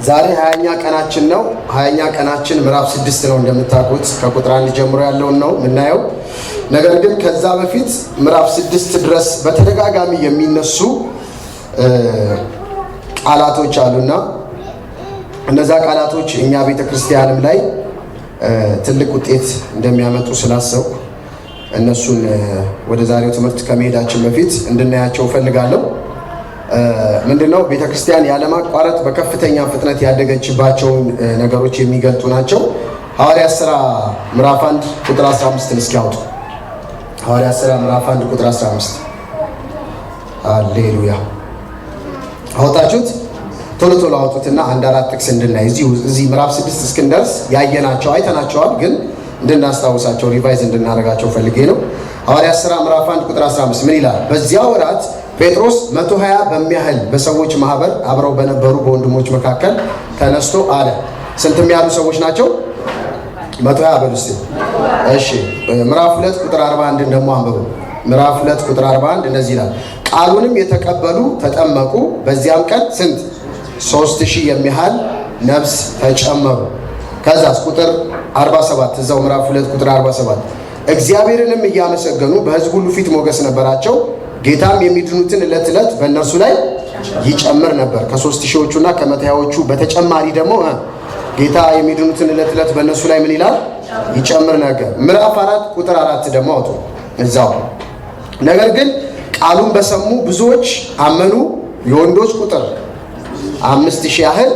ዛሬ 20ኛ ቀናችን ነው። 20ኛ ቀናችን ምዕራፍ 6 ነው እንደምታውቁት ከቁጥር 1 ጀምሮ ያለውን ነው የምናየው። ነገር ግን ከዛ በፊት ምዕራፍ 6 ድረስ በተደጋጋሚ የሚነሱ ቃላቶች አሉና እነዛ ቃላቶች እኛ ቤተክርስቲያንም ላይ ትልቅ ውጤት እንደሚያመጡ ስላሰብኩ እነሱን ወደ ዛሬው ትምህርት ከመሄዳችን በፊት እንድናያቸው ፈልጋለሁ። ምንድነው ቤተክርስቲያን ያለማቋረጥ በከፍተኛ ፍጥነት ያደገችባቸውን ነገሮች የሚገልጡ ናቸው። ሐዋርያት ሥራ ምዕራፍ 1 ቁጥር 15 እስኪያወጡ። ሐዋርያት ሥራ ምዕራፍ 1 ቁጥር 15 ሃሌሉያ። አወጣችሁት? ቶሎ ቶሎ አውጡትና አንድ አራት ጥቅስ እንድናይ እዚህ ምዕራፍ 6 እስክንደርስ ያየናቸው አይተናቸዋል፣ ግን እንድናስታውሳቸው ሪቫይዝ እንድናደርጋቸው ፈልጌ ነው። ሐዋርያት ሥራ ምዕራፍ 1 ቁጥር 15 ምን ይላል? በዚያ ወራት ጴጥሮስ 120 በሚያህል በሰዎች ማህበር አብረው በነበሩ በወንድሞች መካከል ተነስቶ አለ። ስንት የሚያሉ ሰዎች ናቸው? 120 በሉ እስቲ። እሺ ምዕራፍ 2 ቁጥር 41 ደግሞ አንብቡ። ምዕራፍ 2 ቁጥር 41 እንደዚህ ይላል፣ ቃሉንም የተቀበሉ ተጠመቁ። በዚያም ቀን ስንት? 3000 የሚያህል ነፍስ ተጨመሩ። ከዛስ ቁጥር 47 እዛው ምዕራፍ 2 ቁጥር 47 እግዚአብሔርንም እያመሰገኑ በሕዝብ ሁሉ ፊት ሞገስ ነበራቸው። ጌታም የሚድኑትን ዕለት ዕለት በእነርሱ ላይ ይጨምር ነበር። ከ3000ዎቹና ከ120ዎቹ በተጨማሪ ደግሞ ጌታ የሚድኑትን ዕለት ዕለት በእነርሱ ላይ ምን ይላል? ይጨምር ነገር። ምዕራፍ 4 ቁጥር 4 ደግሞ አውጡ እዛው። ነገር ግን ቃሉን በሰሙ ብዙዎች አመኑ። የወንዶች ቁጥር 5000 ያህል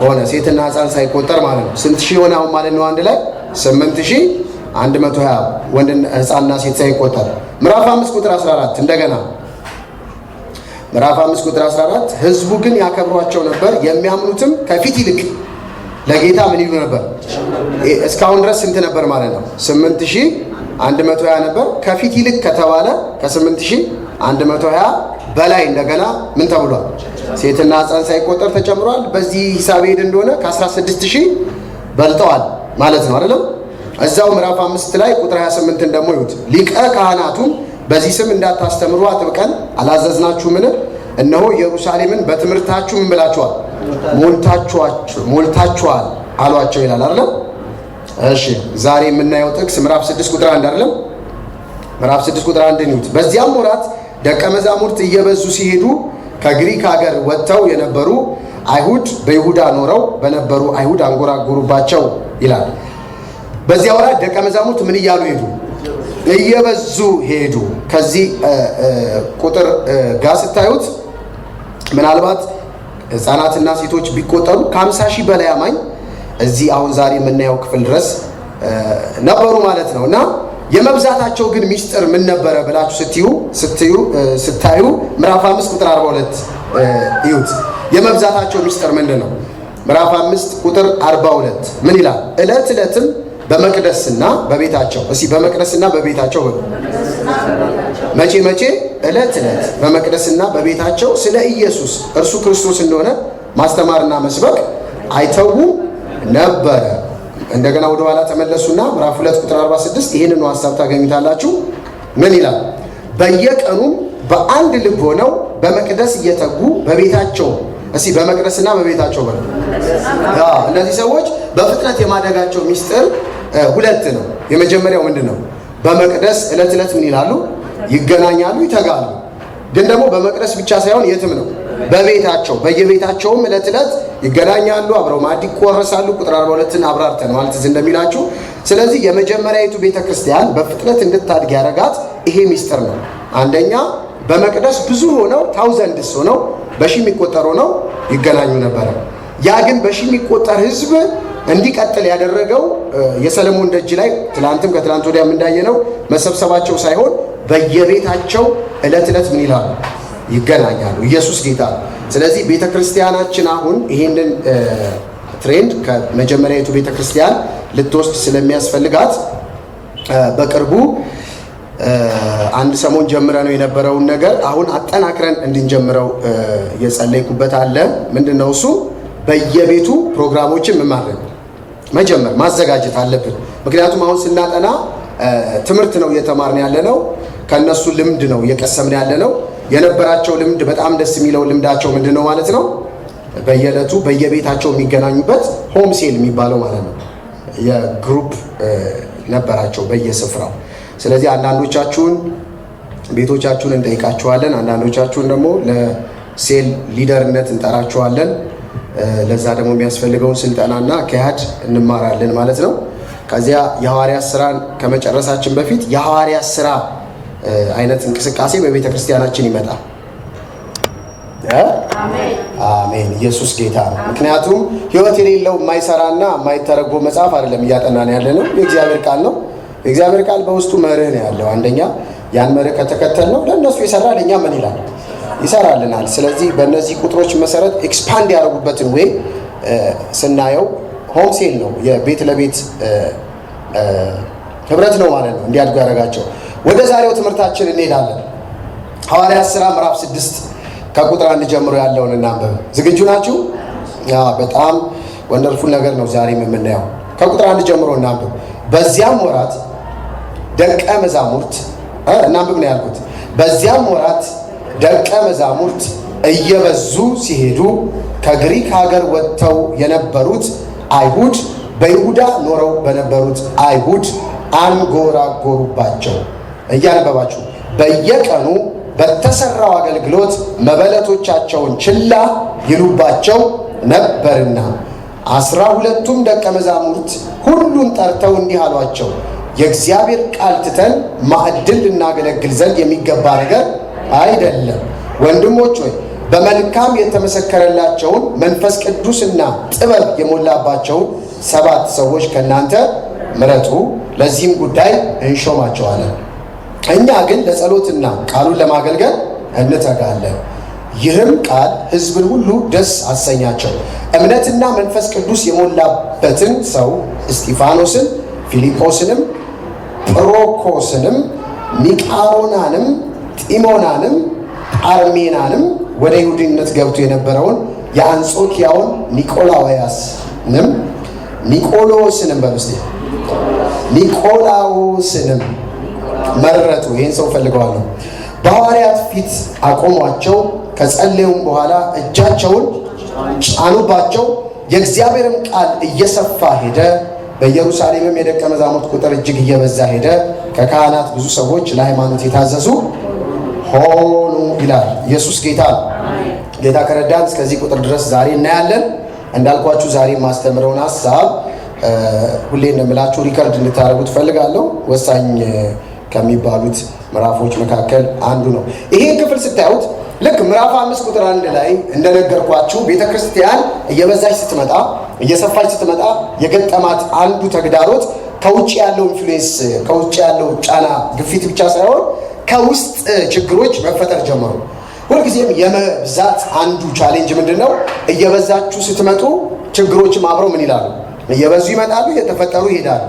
ሆነ፣ ሴትና ሕፃን ሳይቆጠር ማለት ነው። ስንት ሺህ ሆነ አሁን ማለት ነው? አንድ ላይ 8120 ወንድ ሕፃንና ሴት ሳይቆጠር። ምዕራፍ 5 ቁጥር 14 እንደገና ምዕራፍ 5 ቁጥር 14 ሕዝቡ ግን ያከብሯቸው ነበር፣ የሚያምኑትም ከፊት ይልቅ ለጌታ ምን ይሉ ነበር? እስካሁን ድረስ ስንት ነበር ማለት ነው? 8120 ነበር። ከፊት ይልቅ ከተባለ ከ8120 በላይ እንደገና ምን ተብሏል? ሴትና ሕፃን ሳይቆጠር ተጨምሯል። በዚህ ሂሳብ ሄድ እንደሆነ ከ16000 በልጠዋል ማለት ነው አይደለም? እዛው ምዕራፍ 5 ላይ ቁጥር 28 ደግሞ ይሁት ሊቀ ካህናቱም በዚህ ስም እንዳታስተምሩ አጥብቀን አላዘዝናችሁምን? እነሆ ኢየሩሳሌምን በትምህርታችሁ ምን ብላችኋል? ሞልታችኋል አሏቸው ይላል አይደለም? እሺ ዛሬ የምናየው ጥቅስ ምዕራፍ 6 ቁጥር 1 አይደለም? ምዕራፍ 6 ቁጥር 1 ይሁት በዚያም ወራት ደቀ መዛሙርት እየበዙ ሲሄዱ ከግሪክ ሀገር ወጥተው የነበሩ አይሁድ በይሁዳ ኖረው በነበሩ አይሁድ አንጎራጎሩባቸው ይላል። በዚያ ወራት ደቀ መዛሙርት ምን እያሉ ሄዱ? እየበዙ ሄዱ። ከዚህ ቁጥር ጋር ስታዩት ምናልባት ሕፃናትና ሴቶች ቢቆጠሩ ከ50,000 በላይ አማኝ እዚህ አሁን ዛሬ የምናየው ክፍል ድረስ ነበሩ ማለት ነው። እና የመብዛታቸው ግን ሚስጥር ምን ነበረ ብላችሁ ስታዩ ምዕራፍ 5 ቁጥር 42 ይሁት የመብዛታቸው ሚስጥር ምንድን ነው? ምዕራፍ 5 ቁጥር 42 ምን ይላል? ዕለት ዕለትም በመቅደስና በቤታቸው። እስኪ በመቅደስና በቤታቸው በሉ። መቼ መቼ? ዕለት ዕለት በመቅደስና በቤታቸው ስለ ኢየሱስ እርሱ ክርስቶስ እንደሆነ ማስተማርና መስበክ አይተዉ ነበረ። እንደገና ወደ ኋላ ተመለሱና ምዕራፍ 2 ቁጥር 46 ይህንኑ ሀሳብ ታገኙታላችሁ። ምን ይላል? በየቀኑም በአንድ ልብ ሆነው በመቅደስ እየተጉ በቤታቸው። እስኪ በመቅደስና በቤታቸው በሉ። እነዚህ ሰዎች በፍጥነት የማደጋቸው ሚስጥር ሁለት ነው። የመጀመሪያው ምንድን ነው? በመቅደስ ዕለት ዕለት ምን ይላሉ? ይገናኛሉ፣ ይተጋሉ። ግን ደግሞ በመቅደስ ብቻ ሳይሆን የትም ነው? በቤታቸው። በየቤታቸውም ዕለት ዕለት ይገናኛሉ፣ አብረው ማዕድ ይቆረሳሉ። ቁጥር 42ን አብራርተን ማለት እንደሚላችሁ። ስለዚህ የመጀመሪያዊቱ ቤተክርስቲያን በፍጥነት እንድታድግ ያደረጋት ይሄ ሚስጥር ነው። አንደኛ በመቅደስ ብዙ ሆነው ታውዘንድስ ሆነው በሺ የሚቆጠር ሆነው ይገናኙ ነበረ። ያ ግን በሺ የሚቆጠር ሕዝብ እንዲቀጥል ያደረገው የሰለሞን ደጅ ላይ ትላንትም ከትላንት ወዲያም እንዳየነው መሰብሰባቸው ሳይሆን በየቤታቸው ዕለት ዕለት ምን ይላሉ? ይገናኛሉ። ኢየሱስ ጌታ። ስለዚህ ቤተክርስቲያናችን አሁን ይሄንን ትሬንድ ከመጀመሪያዊቱ ቤተክርስቲያን ልትወስድ ስለሚያስፈልጋት በቅርቡ አንድ ሰሞን ጀምረ ነው የነበረውን ነገር አሁን አጠናክረን እንድንጀምረው የጸለይኩበት አለ። ምንድነው እሱ? በየቤቱ ፕሮግራሞችን መጀመር ማዘጋጀት አለብን። ምክንያቱም አሁን ስናጠና ትምህርት ነው እየተማርን ያለነው፣ ከነሱ ልምድ ነው እየቀሰምን ያለነው። የነበራቸው ልምድ በጣም ደስ የሚለው ልምዳቸው ምንድነው ማለት ነው? በየዕለቱ በየቤታቸው የሚገናኙበት ሆም ሴል የሚባለው ማለት ነው። የግሩፕ ነበራቸው በየስፍራው። ስለዚህ አንዳንዶቻችሁን ቤቶቻችሁን እንጠይቃችኋለን፣ አንዳንዶቻችሁን ደግሞ ለሴል ሊደርነት እንጠራችኋለን። ለዛ ደግሞ የሚያስፈልገውን ስልጠናና አካሄድ እንማራለን ማለት ነው። ከዚያ የሐዋርያት ስራን ከመጨረሳችን በፊት የሐዋርያት ስራ አይነት እንቅስቃሴ በቤተ ክርስቲያናችን ይመጣል። አሜን። ኢየሱስ ጌታ ነው። ምክንያቱም ህይወት የሌለው የማይሰራና የማይተረጎም መጽሐፍ አይደለም እያጠናን ያለ ነው። የእግዚአብሔር ቃል ነው። የእግዚአብሔር ቃል በውስጡ መርህ ነው ያለው። አንደኛ ያን መርህ ከተከተል ነው ለእነሱ የሰራ ለእኛ ምን ይላል ይሰራልናል። ስለዚህ በእነዚህ ቁጥሮች መሰረት ኤክስፓንድ ያደርጉበትን ወይ ስናየው ሆም ሴል ነው፣ የቤት ለቤት ህብረት ነው ማለት ነው እንዲያድጉ ያደረጋቸው። ወደ ዛሬው ትምህርታችን እንሄዳለን። ሐዋርያት ሥራ ምዕራፍ 6 ከቁጥር 1 ጀምሮ ያለውን እናንብብ። ዝግጁ ናችሁ? በጣም ወንደርፉል ነገር ነው ዛሬም የምናየው። ከቁጥር 1 ጀምሮ እናንብብ። በዚያም ወራት ደቀ መዛሙርት እናንብብ ነው ያልኩት። በዚያም ወራት ደቀ መዛሙርት እየበዙ ሲሄዱ ከግሪክ ሀገር ወጥተው የነበሩት አይሁድ በይሁዳ ኖረው በነበሩት አይሁድ አንጎራጎሩባቸው። እያነበባችሁ በየቀኑ በተሰራው አገልግሎት መበለቶቻቸውን ችላ ይሉባቸው ነበርና 12ቱም ደቀ መዛሙርት ሁሉን ጠርተው እንዲህ አሏቸው፣ የእግዚአብሔር ቃል ትተን ማዕድን ልናገለግል ዘንድ የሚገባ ነገር አይደለም። ወንድሞች ሆይ በመልካም የተመሰከረላቸውን መንፈስ ቅዱስና ጥበብ የሞላባቸውን 7 ሰዎች ከእናንተ ምረጡ፣ ለዚህም ጉዳይ እንሾማቸዋለን። እኛ ግን ለጸሎትና ቃሉን ለማገልገል እንተጋለን። ይህም ቃል ሕዝብን ሁሉ ደስ አሰኛቸው። እምነትና መንፈስ ቅዱስ የሞላበትን ሰው እስጢፋኖስን፣ ፊልጶስንም፣ ጵሮኮስንም፣ ኒቃሮናንም፣ ጢሞናንም፣ ጳርሜናንም ወደ ይሁዲነት ገብቶ የነበረውን የአንጾኪያውን ኒቆላዎስንም መረጡ። ይህን ሰው ፈልገዋለሁ። በሐዋርያት ፊት አቆሟቸው። ከጸለዩም በኋላ እጃቸውን ጫኑባቸው። የእግዚአብሔርም ቃል እየሰፋ ሄደ። በኢየሩሳሌምም የደቀ መዛሙርት ቁጥር እጅግ እየበዛ ሄደ። ከካህናት ብዙ ሰዎች ለሃይማኖት የታዘዙ ሆኑ ይላል። ኢየሱስ ጌታ ነው። ጌታ ከረዳን እስከዚህ ቁጥር ድረስ ዛሬ እናያለን። እንዳልኳችሁ ዛሬ የማስተምረውን ሀሳብ ሁሌ እንደምላችሁ ሪከርድ እንድታደርጉት ፈልጋለሁ። ወሳኝ ከሚባሉት ምዕራፎች መካከል አንዱ ነው። ይሄን ክፍል ስታዩት ልክ ምዕራፍ 5 ቁጥር 1 ላይ እንደነገርኳችሁ ቤተክርስቲያን እየበዛች ስትመጣ እየሰፋች ስትመጣ የገጠማት አንዱ ተግዳሮት ከውጭ ያለው ኢንፍሉዌንስ፣ ከውጭ ያለው ጫና ግፊት ብቻ ሳይሆን ከውስጥ ችግሮች መፈጠር ጀመሩ። ሁልጊዜም የመብዛት አንዱ ቻሌንጅ ምንድነው? እየበዛችሁ ስትመጡ ችግሮችም አብረው ምን ይላሉ? እየበዙ ይመጣሉ፣ እየተፈጠሩ ይሄዳሉ።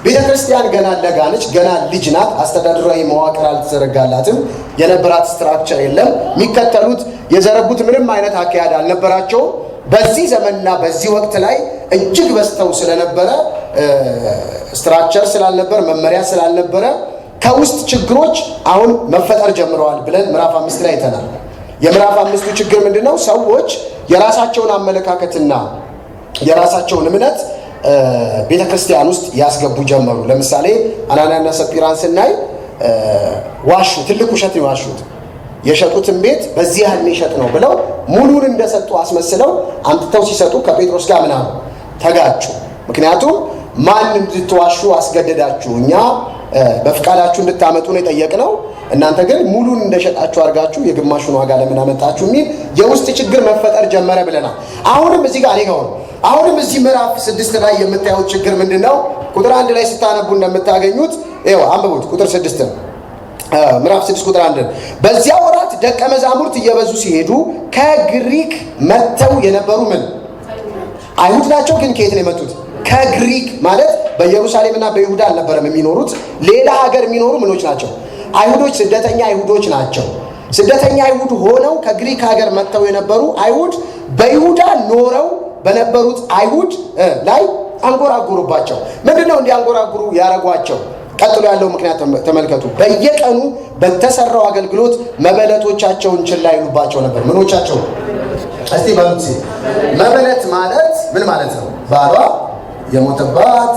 ቤተክርስቲያን ገና ለጋ ነች፣ ገና ልጅ ናት። አስተዳደራዊ መዋቅር አልተዘረጋላትም። የነበራት ስትራክቸር የለም። የሚከተሉት የዘረጉት ምንም አይነት አካሄድ አልነበራቸውም። በዚህ ዘመንና በዚህ ወቅት ላይ እጅግ በዝተው ስለነበረ ስትራክቸር ስላልነበር፣ መመሪያ ስላልነበረ ከውስጥ ችግሮች አሁን መፈጠር ጀምረዋል ብለን ምዕራፍ 5 ላይ አይተናል። የምዕራፍ 5ቱ ችግር ምንድነው? ሰዎች የራሳቸውን አመለካከትና የራሳቸውን እምነት ቤተ ክርስቲያን ውስጥ ያስገቡ ጀመሩ። ለምሳሌ አናንያና ሰጲራን ስናይ ዋሹ። ትልቅ ውሸት ነው የዋሹት። የሸጡትን ቤት በዚህ ያህል ይሸጥ ነው ብለው ሙሉን እንደሰጡ አስመስለው አምጥተው ሲሰጡ ከጴጥሮስ ጋር ምናምን ተጋጩ። ምክንያቱም ማን እንድትዋሹ አስገደዳችሁ? እኛ በፍቃዳችሁ እንድታመጡ ነው የጠየቅነው፣ እናንተ ግን ሙሉን እንደሸጣችሁ አድርጋችሁ የግማሹን ዋጋ ለምን አመጣችሁ የሚል የውስጥ ችግር መፈጠር ጀመረ ብለናል። አሁንም እዚህ ጋር አሁንም እዚህ ምዕራፍ 6 ላይ የምታዩት ችግር ምንድነው? ቁጥር 1 ላይ ስታነቡ እንደምታገኙት ይኸው አንብቡት። ቁጥር 6 ምዕራፍ 6 ቁጥር 1 በዚያ ወራት ደቀ መዛሙርት እየበዙ ሲሄዱ ከግሪክ መጥተው የነበሩ ምን አይሁድ ናቸው። ግን ከየት ነው የመጡት? ከግሪክ ማለት በኢየሩሳሌምና በይሁዳ አልነበረም የሚኖሩት። ሌላ ሀገር የሚኖሩ ምኖች ናቸው? አይሁዶች፣ ስደተኛ አይሁዶች ናቸው። ስደተኛ አይሁድ ሆነው ከግሪክ ሀገር መጥተው የነበሩ አይሁድ በይሁዳ ኖረው በነበሩት አይሁድ ላይ አንጎራጉሩባቸው። ምንድነው እንዲያንጎራጉሩ ያረጓቸው? ቀጥሎ ያለው ምክንያት ተመልከቱ። በየቀኑ በተሰራው አገልግሎት መበለቶቻቸውን ችላ ይሉባቸው ነበር። ምኖቻቸው? እስቲ በሉት። መበለት ማለት ምን ማለት ነው? ባሏ የሞተባት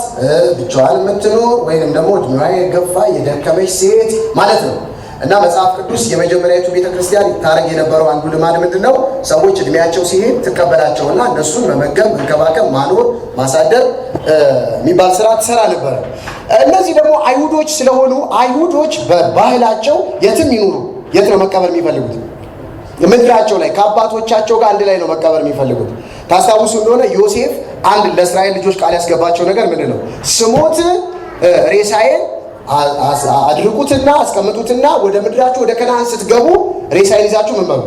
ብቻዋን የምትኖር ወይንም ደግሞ እድሜዋ የገፋ የደከመች ሴት ማለት ነው። እና መጽሐፍ ቅዱስ የመጀመሪያዊቱ ቤተክርስቲያን ታረግ የነበረው አንዱ ልማድ ምንድነው? ሰዎች እድሜያቸው ሲሄድ ትቀበላቸውና እነሱን መመገብ፣ መንከባከብ፣ ማኖር፣ ማሳደር የሚባል ስራ ትሰራ ነበር። እነዚህ ደግሞ አይሁዶች ስለሆኑ አይሁዶች በባህላቸው የትም ይኑሩ የት ነው መቀበር የሚፈልጉት? ምድራቸው ላይ ከአባቶቻቸው ጋር አንድ ላይ ነው መቀበር የሚፈልጉት። ታስታውሱ እንደሆነ ዮሴፍ አንድ ለእስራኤል ልጆች ቃል ያስገባቸው ነገር ምንድን ነው? ስሞት ሬሳዬን አድርቁትና አስቀምጡትና ወደ ምድራችሁ ወደ ከነዓን ስትገቡ ሬሳዬን ይዛችሁ ምን በሉ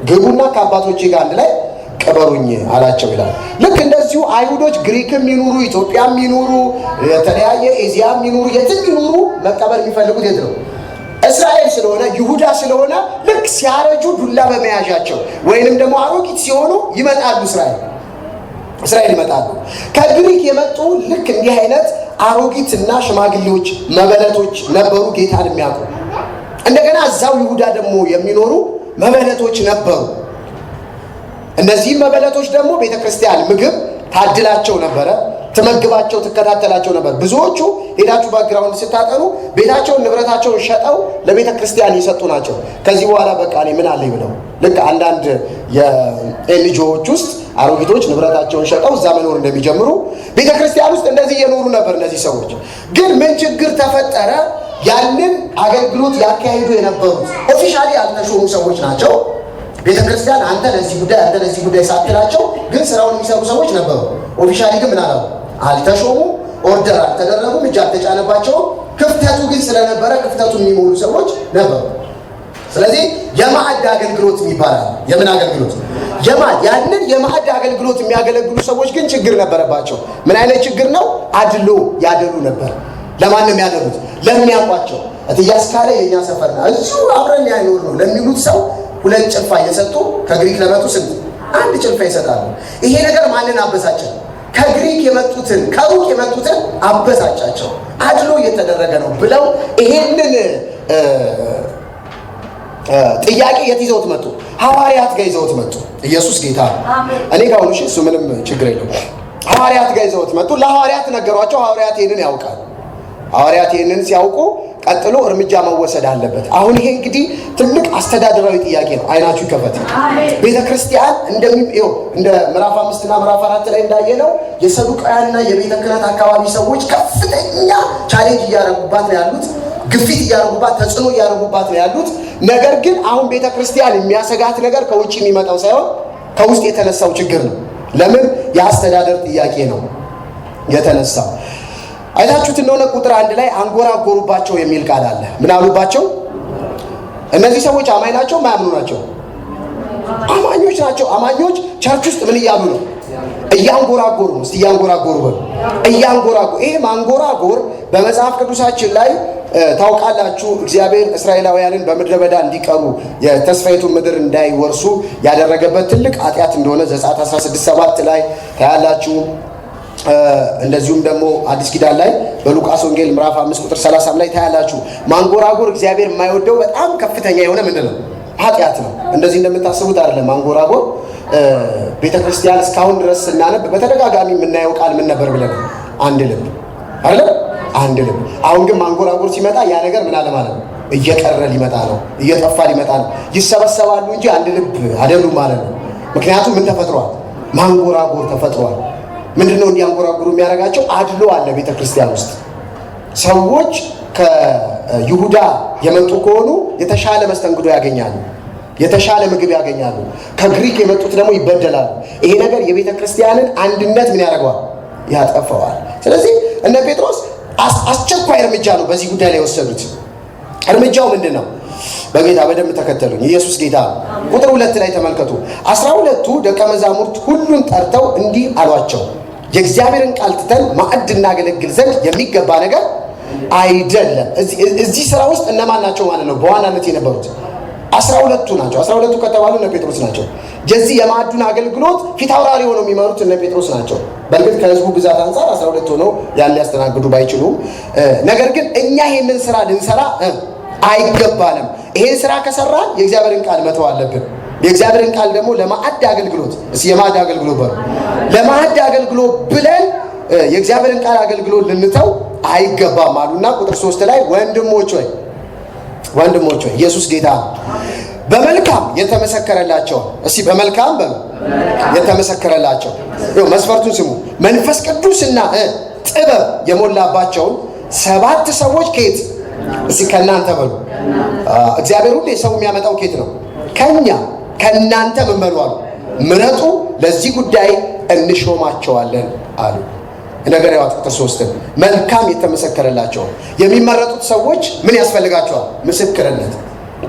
ግቡና ከአባቶቼ ጋር አንድ ላይ ቅበሩኝ አላቸው ይላል። ልክ እንደዚሁ አይሁዶች ግሪክም ይኑሩ ኢትዮጵያም ይኑሩ የተለያየ ኤዚያም ይኑሩ የትም ይኑሩ መቀበር የሚፈልጉት የት ነው? እስራኤል ስለሆነ ይሁዳ ስለሆነ ልክ ሲያረጁ ዱላ በመያዣቸው ወይንም ደግሞ አሮጊት ሲሆኑ ይመጣሉ እስራኤል ይመጣሉ። ከግሪክ የመጡ ልክ እንዲህ አይነት አሮጊትና ሽማግሌዎች መበለቶች ነበሩ ጌታን የሚያውቁ። እንደገና እዛው ይሁዳ ደግሞ የሚኖሩ መበለቶች ነበሩ። እነዚህ መበለቶች ደግሞ ቤተክርስቲያን ምግብ ታድላቸው ነበረ፣ ትመግባቸው፣ ትከታተላቸው ነበር። ብዙዎቹ ሄዳችሁ ባክግራውንድ ስታጠኑ ቤታቸውን ንብረታቸውን ሸጠው ለቤተ ክርስቲያን የሰጡ ናቸው። ከዚህ በኋላ በቃ እኔ ምን አለኝ ብለው ልክ አንዳንድ የኤንጂኦዎች ውስጥ አሮጊቶች ንብረታቸውን ሸጠው እዛ መኖር እንደሚጀምሩ ቤተ ክርስቲያን ውስጥ እንደዚህ እየኖሩ ነበር እነዚህ ሰዎች። ግን ምን ችግር ተፈጠረ? ያንን አገልግሎት ያካሂዱ የነበሩት ኦፊሻሊ ያልተሾሙ ሰዎች ናቸው። ቤተ ክርስቲያን አንተ ለዚህ ጉዳይ ሳትላቸው ግን ስራውን የሚሰሩ ሰዎች ነበሩ። ኦፊሻሊ ግን ምን አላሉ? አልተሾሙ፣ ኦርደር አልተደረጉም፣ እጅ አልተጫነባቸውም። ክፍተቱ ግን ስለነበረ ክፍተቱን የሚሞሉ ሰዎች ነበሩ። ስለዚህ የማዕድ አገልግሎት ይባላል። የምን አገልግሎት? ያንን የማዕድ አገልግሎት የሚያገለግሉ ሰዎች ግን ችግር ነበረባቸው። ምን አይነት ችግር ነው? አድሎ ያደሉ ነበር። ለማን ነው የሚያደሉት? ለሚያውቋቸው እትያስካለ የኛ ሰፈርና እዚሁ አብረን ያይኖር ነው ለሚሉት ሰው 2 ጭልፋ እየሰጡ ከግሪክ ለመጡ ስንት? 1 ጭልፋ ይሰጣሉ። ይሄ ነገር ማንን አበሳጨ? ከግሪክ የመጡትን ከሩቅ የመጡትን አበሳጫቸው። አድሎ እየተደረገ ነው ብለው ይሄንን ጥያቄ የት ይዘውት መጡ? ሐዋርያት ጋር ይዘውት መጡ። ኢየሱስ ጌታ ነው። እኔ ጋር ሆኖ እሱ ምንም ችግር የለውም። ሐዋርያት ጋር ይዘውት መጡ። ለሐዋርያት ነገሯቸው። ሐዋርያት ይሄንን ያውቃሉ። ሐዋርያት ይሄንን ሲያውቁ ቀጥሎ እርምጃ መወሰድ አለበት። አሁን ይሄ እንግዲህ ትልቅ አስተዳደራዊ ጥያቄ ነው። አይናችሁ ይከፈት። ቤተክርስቲያን እንደ ምዕራፍ 5 እና ምዕራፍ 4 ላይ እንዳየነው የሰዱቃውያንና የቤተ ክህነት አካባቢ ሰዎች ከፍተኛ ቻሌንጅ እያደረጉባት ነው ያሉት፣ ግፊት እያደረጉባት፣ ተጽዕኖ እያደረጉባት ነው ያሉት። ነገር ግን አሁን ቤተክርስቲያን የሚያሰጋት ነገር ከውጭ የሚመጣው ሳይሆን ከውስጥ የተነሳው ችግር ነው። ለምን? የአስተዳደር ጥያቄ ነው የተነሳው። አይታችሁት እንደሆነ ቁጥር 1 ላይ አንጎራጎሩባቸው የሚል ቃል አለ። ምን አሉባቸው? እነዚህ ሰዎች አማኝ ናቸው? ማያምኑ ናቸው? አማኞች ናቸው። አማኞች ቸርች ውስጥ ምን እያሉ ነው? እያንጎራጎሩ ነው። እስቲ እያንጎራጎሩ በሉ። እያንጎራጎሩ። ይሄ ማንጎራጎር በመጽሐፍ ቅዱሳችን ላይ ታውቃላችሁ፣ እግዚአብሔር እስራኤላውያንን በምድረ በዳ እንዲቀሩ የተስፋይቱን ምድር እንዳይወርሱ ያደረገበት ትልቅ ኃጢአት እንደሆነ ዘጸአት 16:7 ላይ ታያላችሁ። እንደዚሁም ደግሞ አዲስ ኪዳን ላይ በሉቃስ ወንጌል ምዕራፍ 5 ቁጥር 30 ላይ ታያላችሁ። ማንጎራጎር እግዚአብሔር የማይወደው በጣም ከፍተኛ የሆነ ምንድነው? ኃጢአት ነው። እንደዚህ እንደምታስቡት አይደለም። ማንጎራጎር ቤተክርስቲያን እስካሁን ድረስ ስናነብ በተደጋጋሚ የምናየው ቃል ምን ነበር ብለን? አንድ ልብ አይደል? አንድ ልብ። አሁን ግን ማንጎራጎር ሲመጣ ያ ነገር ምን አለ ማለት ነው? እየቀረ ሊመጣ ነው፣ እየጠፋ ሊመጣ ነው። ይሰበሰባሉ እንጂ አንድ ልብ አይደሉም ማለት ነው። ምክንያቱም ምን ተፈጥሯል? ማንጎራጎር ተፈጥሯል። ምንድነው እንዲያንጎራጉሩ የሚያደርጋቸው? አድሎ አለ ቤተክርስቲያን ውስጥ። ሰዎች ከይሁዳ የመጡ ከሆኑ የተሻለ መስተንግዶ ያገኛሉ፣ የተሻለ ምግብ ያገኛሉ። ከግሪክ የመጡት ደግሞ ይበደላሉ። ይሄ ነገር የቤተክርስቲያንን አንድነት ምን ያደርገዋል? ያጠፋዋል። ስለዚህ እነ ጴጥሮስ አስቸኳይ እርምጃ ነው በዚህ ጉዳይ ላይ የወሰዱት። እርምጃው ምንድን ነው? በጌታ በደንብ ተከተሉኝ። ኢየሱስ ጌታ ነው። ቁጥር 2 ላይ ተመልከቱ። 12ቱ ደቀ መዛሙርት ሁሉን ጠርተው እንዲህ አሏቸው፣ የእግዚአብሔርን ቃል ትተን ማዕድ እናገለግል ዘንድ የሚገባ ነገር አይደለም። እዚህ ስራ ውስጥ እነማን ናቸው ማለት ነው? በዋናነት የነበሩት 12ቱ ናቸው። 12ቱ ከተባሉ እነ ጴጥሮስ ናቸው። የዚህ የማዕዱን አገልግሎት ፊት አውራሪ ሆነው የሚመሩት እነ ጴጥሮስ ናቸው። በእርግጥ ከህዝቡ ብዛት አንጻር 12 ሆነው ያን ሊያስተናግዱ ባይችሉም፣ ነገር ግን እኛ ይሄንን ስራ ልንሰራ አይገባንም። ይሄን ስራ ከሰራ የእግዚአብሔርን ቃል መተው አለብን። የእግዚአብሔርን ቃል ደግሞ ለማዕድ አገልግሎት የማዕድ አገልግሎት በሉ ለማዕድ አገልግሎት ብለን የእግዚአብሔርን ቃል አገልግሎት ልንተው አይገባም አሉና ቁጥር 3 ላይ ወንድሞች ሆይ ኢየሱስ ጌታ በመልካም የተመሰከረላቸው በመልካም የተመሰከረላቸው መስፈርቱን ስሙ። መንፈስ ቅዱስና ጥበብ የሞላባቸውን 7 ሰዎች ከየት ከእናንተ በሉ። እግዚአብሔር ሁሌ ሰው የሚያመጣው ከየት ነው? ከእናንተ ምን በሉ አሉ? ምረጡ፣ ለዚህ ጉዳይ እንሾማቸዋለን አሉ። ነገር ያው ቁጥር 3 መልካም የተመሰከረላቸው የሚመረጡት ሰዎች ምን ያስፈልጋቸዋል? ምስክርነት።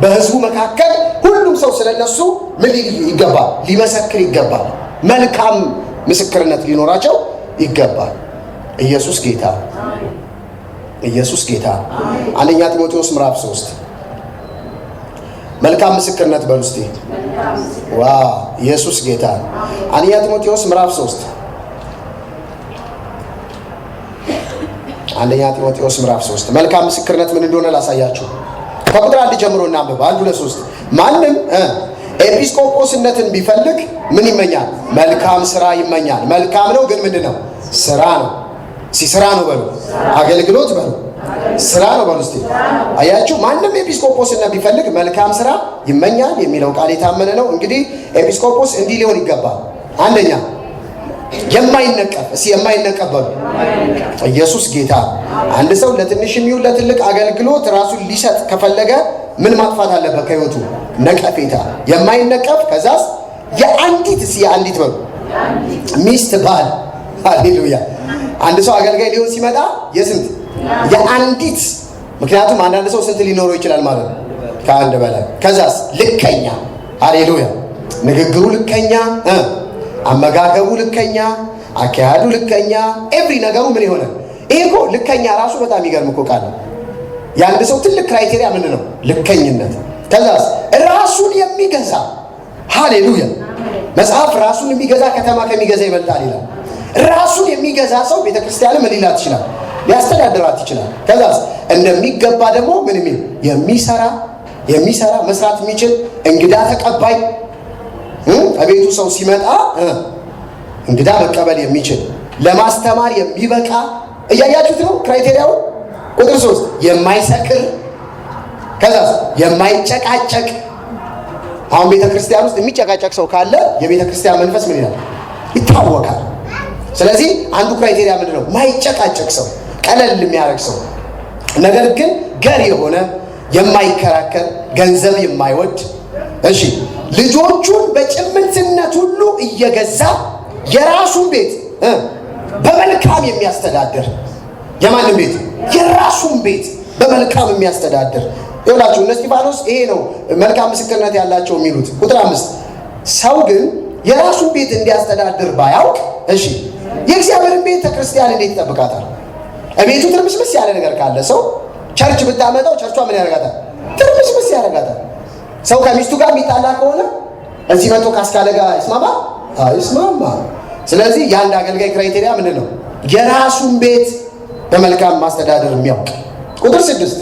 በህዝቡ መካከል ሁሉም ሰው ስለነሱ ምን ይገባል? ሊመሰክር ይገባል። መልካም ምስክርነት ሊኖራቸው ይገባል። ኢየሱስ ጌታ አንደኛ ጢሞቴዎስ ምዕራፍ 3 መልካም ምስክርነት በሉ እስቲ። ኢየሱስ ጌታ። አንደኛ ጢሞቴዎስ ምዕራፍ 3 አንደኛ ጢሞቴዎስ ምዕራፍ 3 መልካም ምስክርነት ምን እንደሆነ ላሳያችሁ። ከቁጥር 1 ጀምሮ እናንብብ። 1 2 3 ማንም ኤጲስቆጶስነትን ቢፈልግ ምን ይመኛል? መልካም ስራ ይመኛል። መልካም ነው ግን ምንድነው? ስራ ነው። ስራ ነው በሉ። አገልግሎት በሉ። ስራ ነው በሉ እስቲ። አያችሁ፣ ማንም ኤጲስቆጶስነት ቢፈልግ መልካም ስራ ይመኛል የሚለው ቃል የታመነ ነው። እንግዲህ ኤጲስቆጶስ እንዲህ ሊሆን ይገባል። አንደኛ የማይነቀፍ በሉ። ኢየሱስ ጌታ። አንድ ሰው ለትንሽም ይሁን ለትልቅ አገልግሎት ራሱን ሊሰጥ ከፈለገ ምን ማጥፋት አለበት? ከህይወቱ ነቀፌታ። የማይነቀፍ ከዛስ የአንዲት በሉ ሚስት ባል። ሃሌሉያ። አንድ ሰው አገልጋይ ሊሆን ሲመጣ የስንት የአንዲት። ምክንያቱም አንዳንድ ሰው ስንት ሊኖረው ይችላል ማለት ነው? ከአንድ በላይ። ከዛስ ልከኛ። ሃሌሉያ። ንግግሩ ልከኛ፣ አመጋገቡ ልከኛ፣ አካሄዱ ልከኛ፣ ኤቭሪ ነገሩ ምን ይሆነ? ይሄ እኮ ልከኛ ራሱ በጣም የሚገርም እኮ ቃል ነው። የአንድ ሰው ትልቅ ክራይቴሪያ ምንድን ነው? ልከኝነት። ከዛስ ራሱን የሚገዛ። ሃሌሉያ። መጽሐፍ ራሱን የሚገዛ ከተማ ከሚገዛ ይበልጣል ይላል። ራሱን የሚገዛ ሰው ቤተክርስቲያን ምን ሊላት ይችላል? ሊያስተዳድራት ይችላል። ከዛስ እንደሚገባ ደግሞ ምን የሚሰራ መስራት የሚችል እንግዳ ተቀባይ፣ አቤቱ ሰው ሲመጣ እንግዳ መቀበል የሚችል ለማስተማር የሚበቃ። እያያችሁት ነው ክራይቴሪያው። ቁጥር 3 የማይሰክር፣ ከዛስ የማይጨቃጨቅ። አሁን ቤተክርስቲያን ውስጥ የሚጨቃጨቅ ሰው ካለ የቤተክርስቲያን መንፈስ ምን ይላል? ይታወቃል። ስለዚህ አንዱ ክራይቴሪያ ምንድን ነው? ማይጨቃጨቅ ሰው፣ ቀለል የሚያደርግ ሰው፣ ነገር ግን ገር የሆነ የማይከራከር፣ ገንዘብ የማይወድ። ልጆቹን በጭምትነት ሁሉ እየገዛ የራሱን ቤት በመልካም የሚያስተዳድር። የማንም ቤት? የራሱን ቤት በመልካም የሚያስተዳድር። ይኸውላችሁ እነ እስጢፋኖስ ይሄ ነው መልካም ምስክርነት ያላቸው የሚሉት። ቁጥር 5 ሰው ግን የራሱን ቤት እንዲያስተዳድር ባያውቅ የእግዚአብሔርን ቤተ ክርስቲያን እንዴት ይጠብቃታል? እቤቱ ትርምስምስ ያለ ነገር ካለ ሰው ቸርች ብታመጣው ቸርቿ ምን ያደርጋታል? ትርምስምስ ያደርጋታል። ሰው ከሚስቱ ጋር የሚጣላ ከሆነ እዚህ መጥቶ ካስካለ ጋር ይስማማ። ስለዚህ የአንድ አገልጋይ ክራይቴሪያ ምንድን ነው? የራሱን ቤት በመልካም ማስተዳደር የሚያውቅ። ቁጥር 6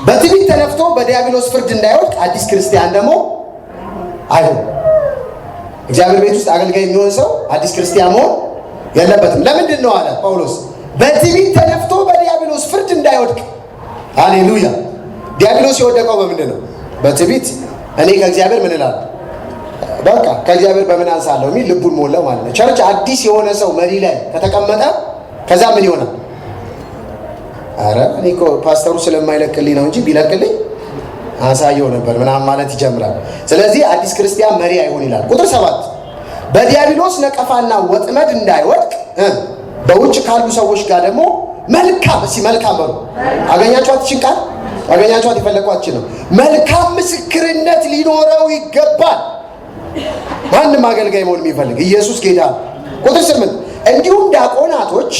በትዕቢት ተነፍቶ በዲያብሎስ ፍርድ እንዳይወድቅ አዲስ ክርስቲያን ደግሞ አይሁን። እግዚአብሔር ቤት ውስጥ አገልጋይ የሚሆን ሰው አዲስ ክርስቲያን መሆን የለበትም። ለምንድን ነው አለ ጳውሎስ? በትዕቢት ተነፍቶ በዲያብሎስ ፍርድ እንዳይወድቅ። ሃሌሉያ። ዲያብሎስ የወደቀው በምንድን ነው? በትዕቢት። እኔ ከእግዚአብሔር ምን እላለሁ? በቃ ከእግዚአብሔር በምን አንሳለሁ የሚል ልቡን ሞላው ማለት ነው። ቸርች አዲስ የሆነ ሰው መሪ ላይ ከተቀመጠ ከዛ ምን ይሆናል? አረ እኔ እኮ ፓስተሩ ስለማይለቅልኝ ነው እንጂ ቢለቅልኝ አሳየው ነበር ምናምን ማለት ይጀምራል። ስለዚህ አዲስ ክርስቲያን መሪ አይሆን ይላል። ቁጥር 7 በዲያብሎስ ነቀፋና ወጥመድ እንዳይወድቅ በውጭ ካሉ ሰዎች ጋር ደግሞ መልካም መልካም በሉ። አገኛችኋት? እቺን ቃል አገኛችኋት? የፈለኳችሁ ነው። መልካም ምስክርነት ሊኖረው ይገባል። ማንም አገልጋይ መሆን የሚፈልግ ኢየሱስ ጌታ። ቁጥር 8 እንዲሁም ዲያቆናቶች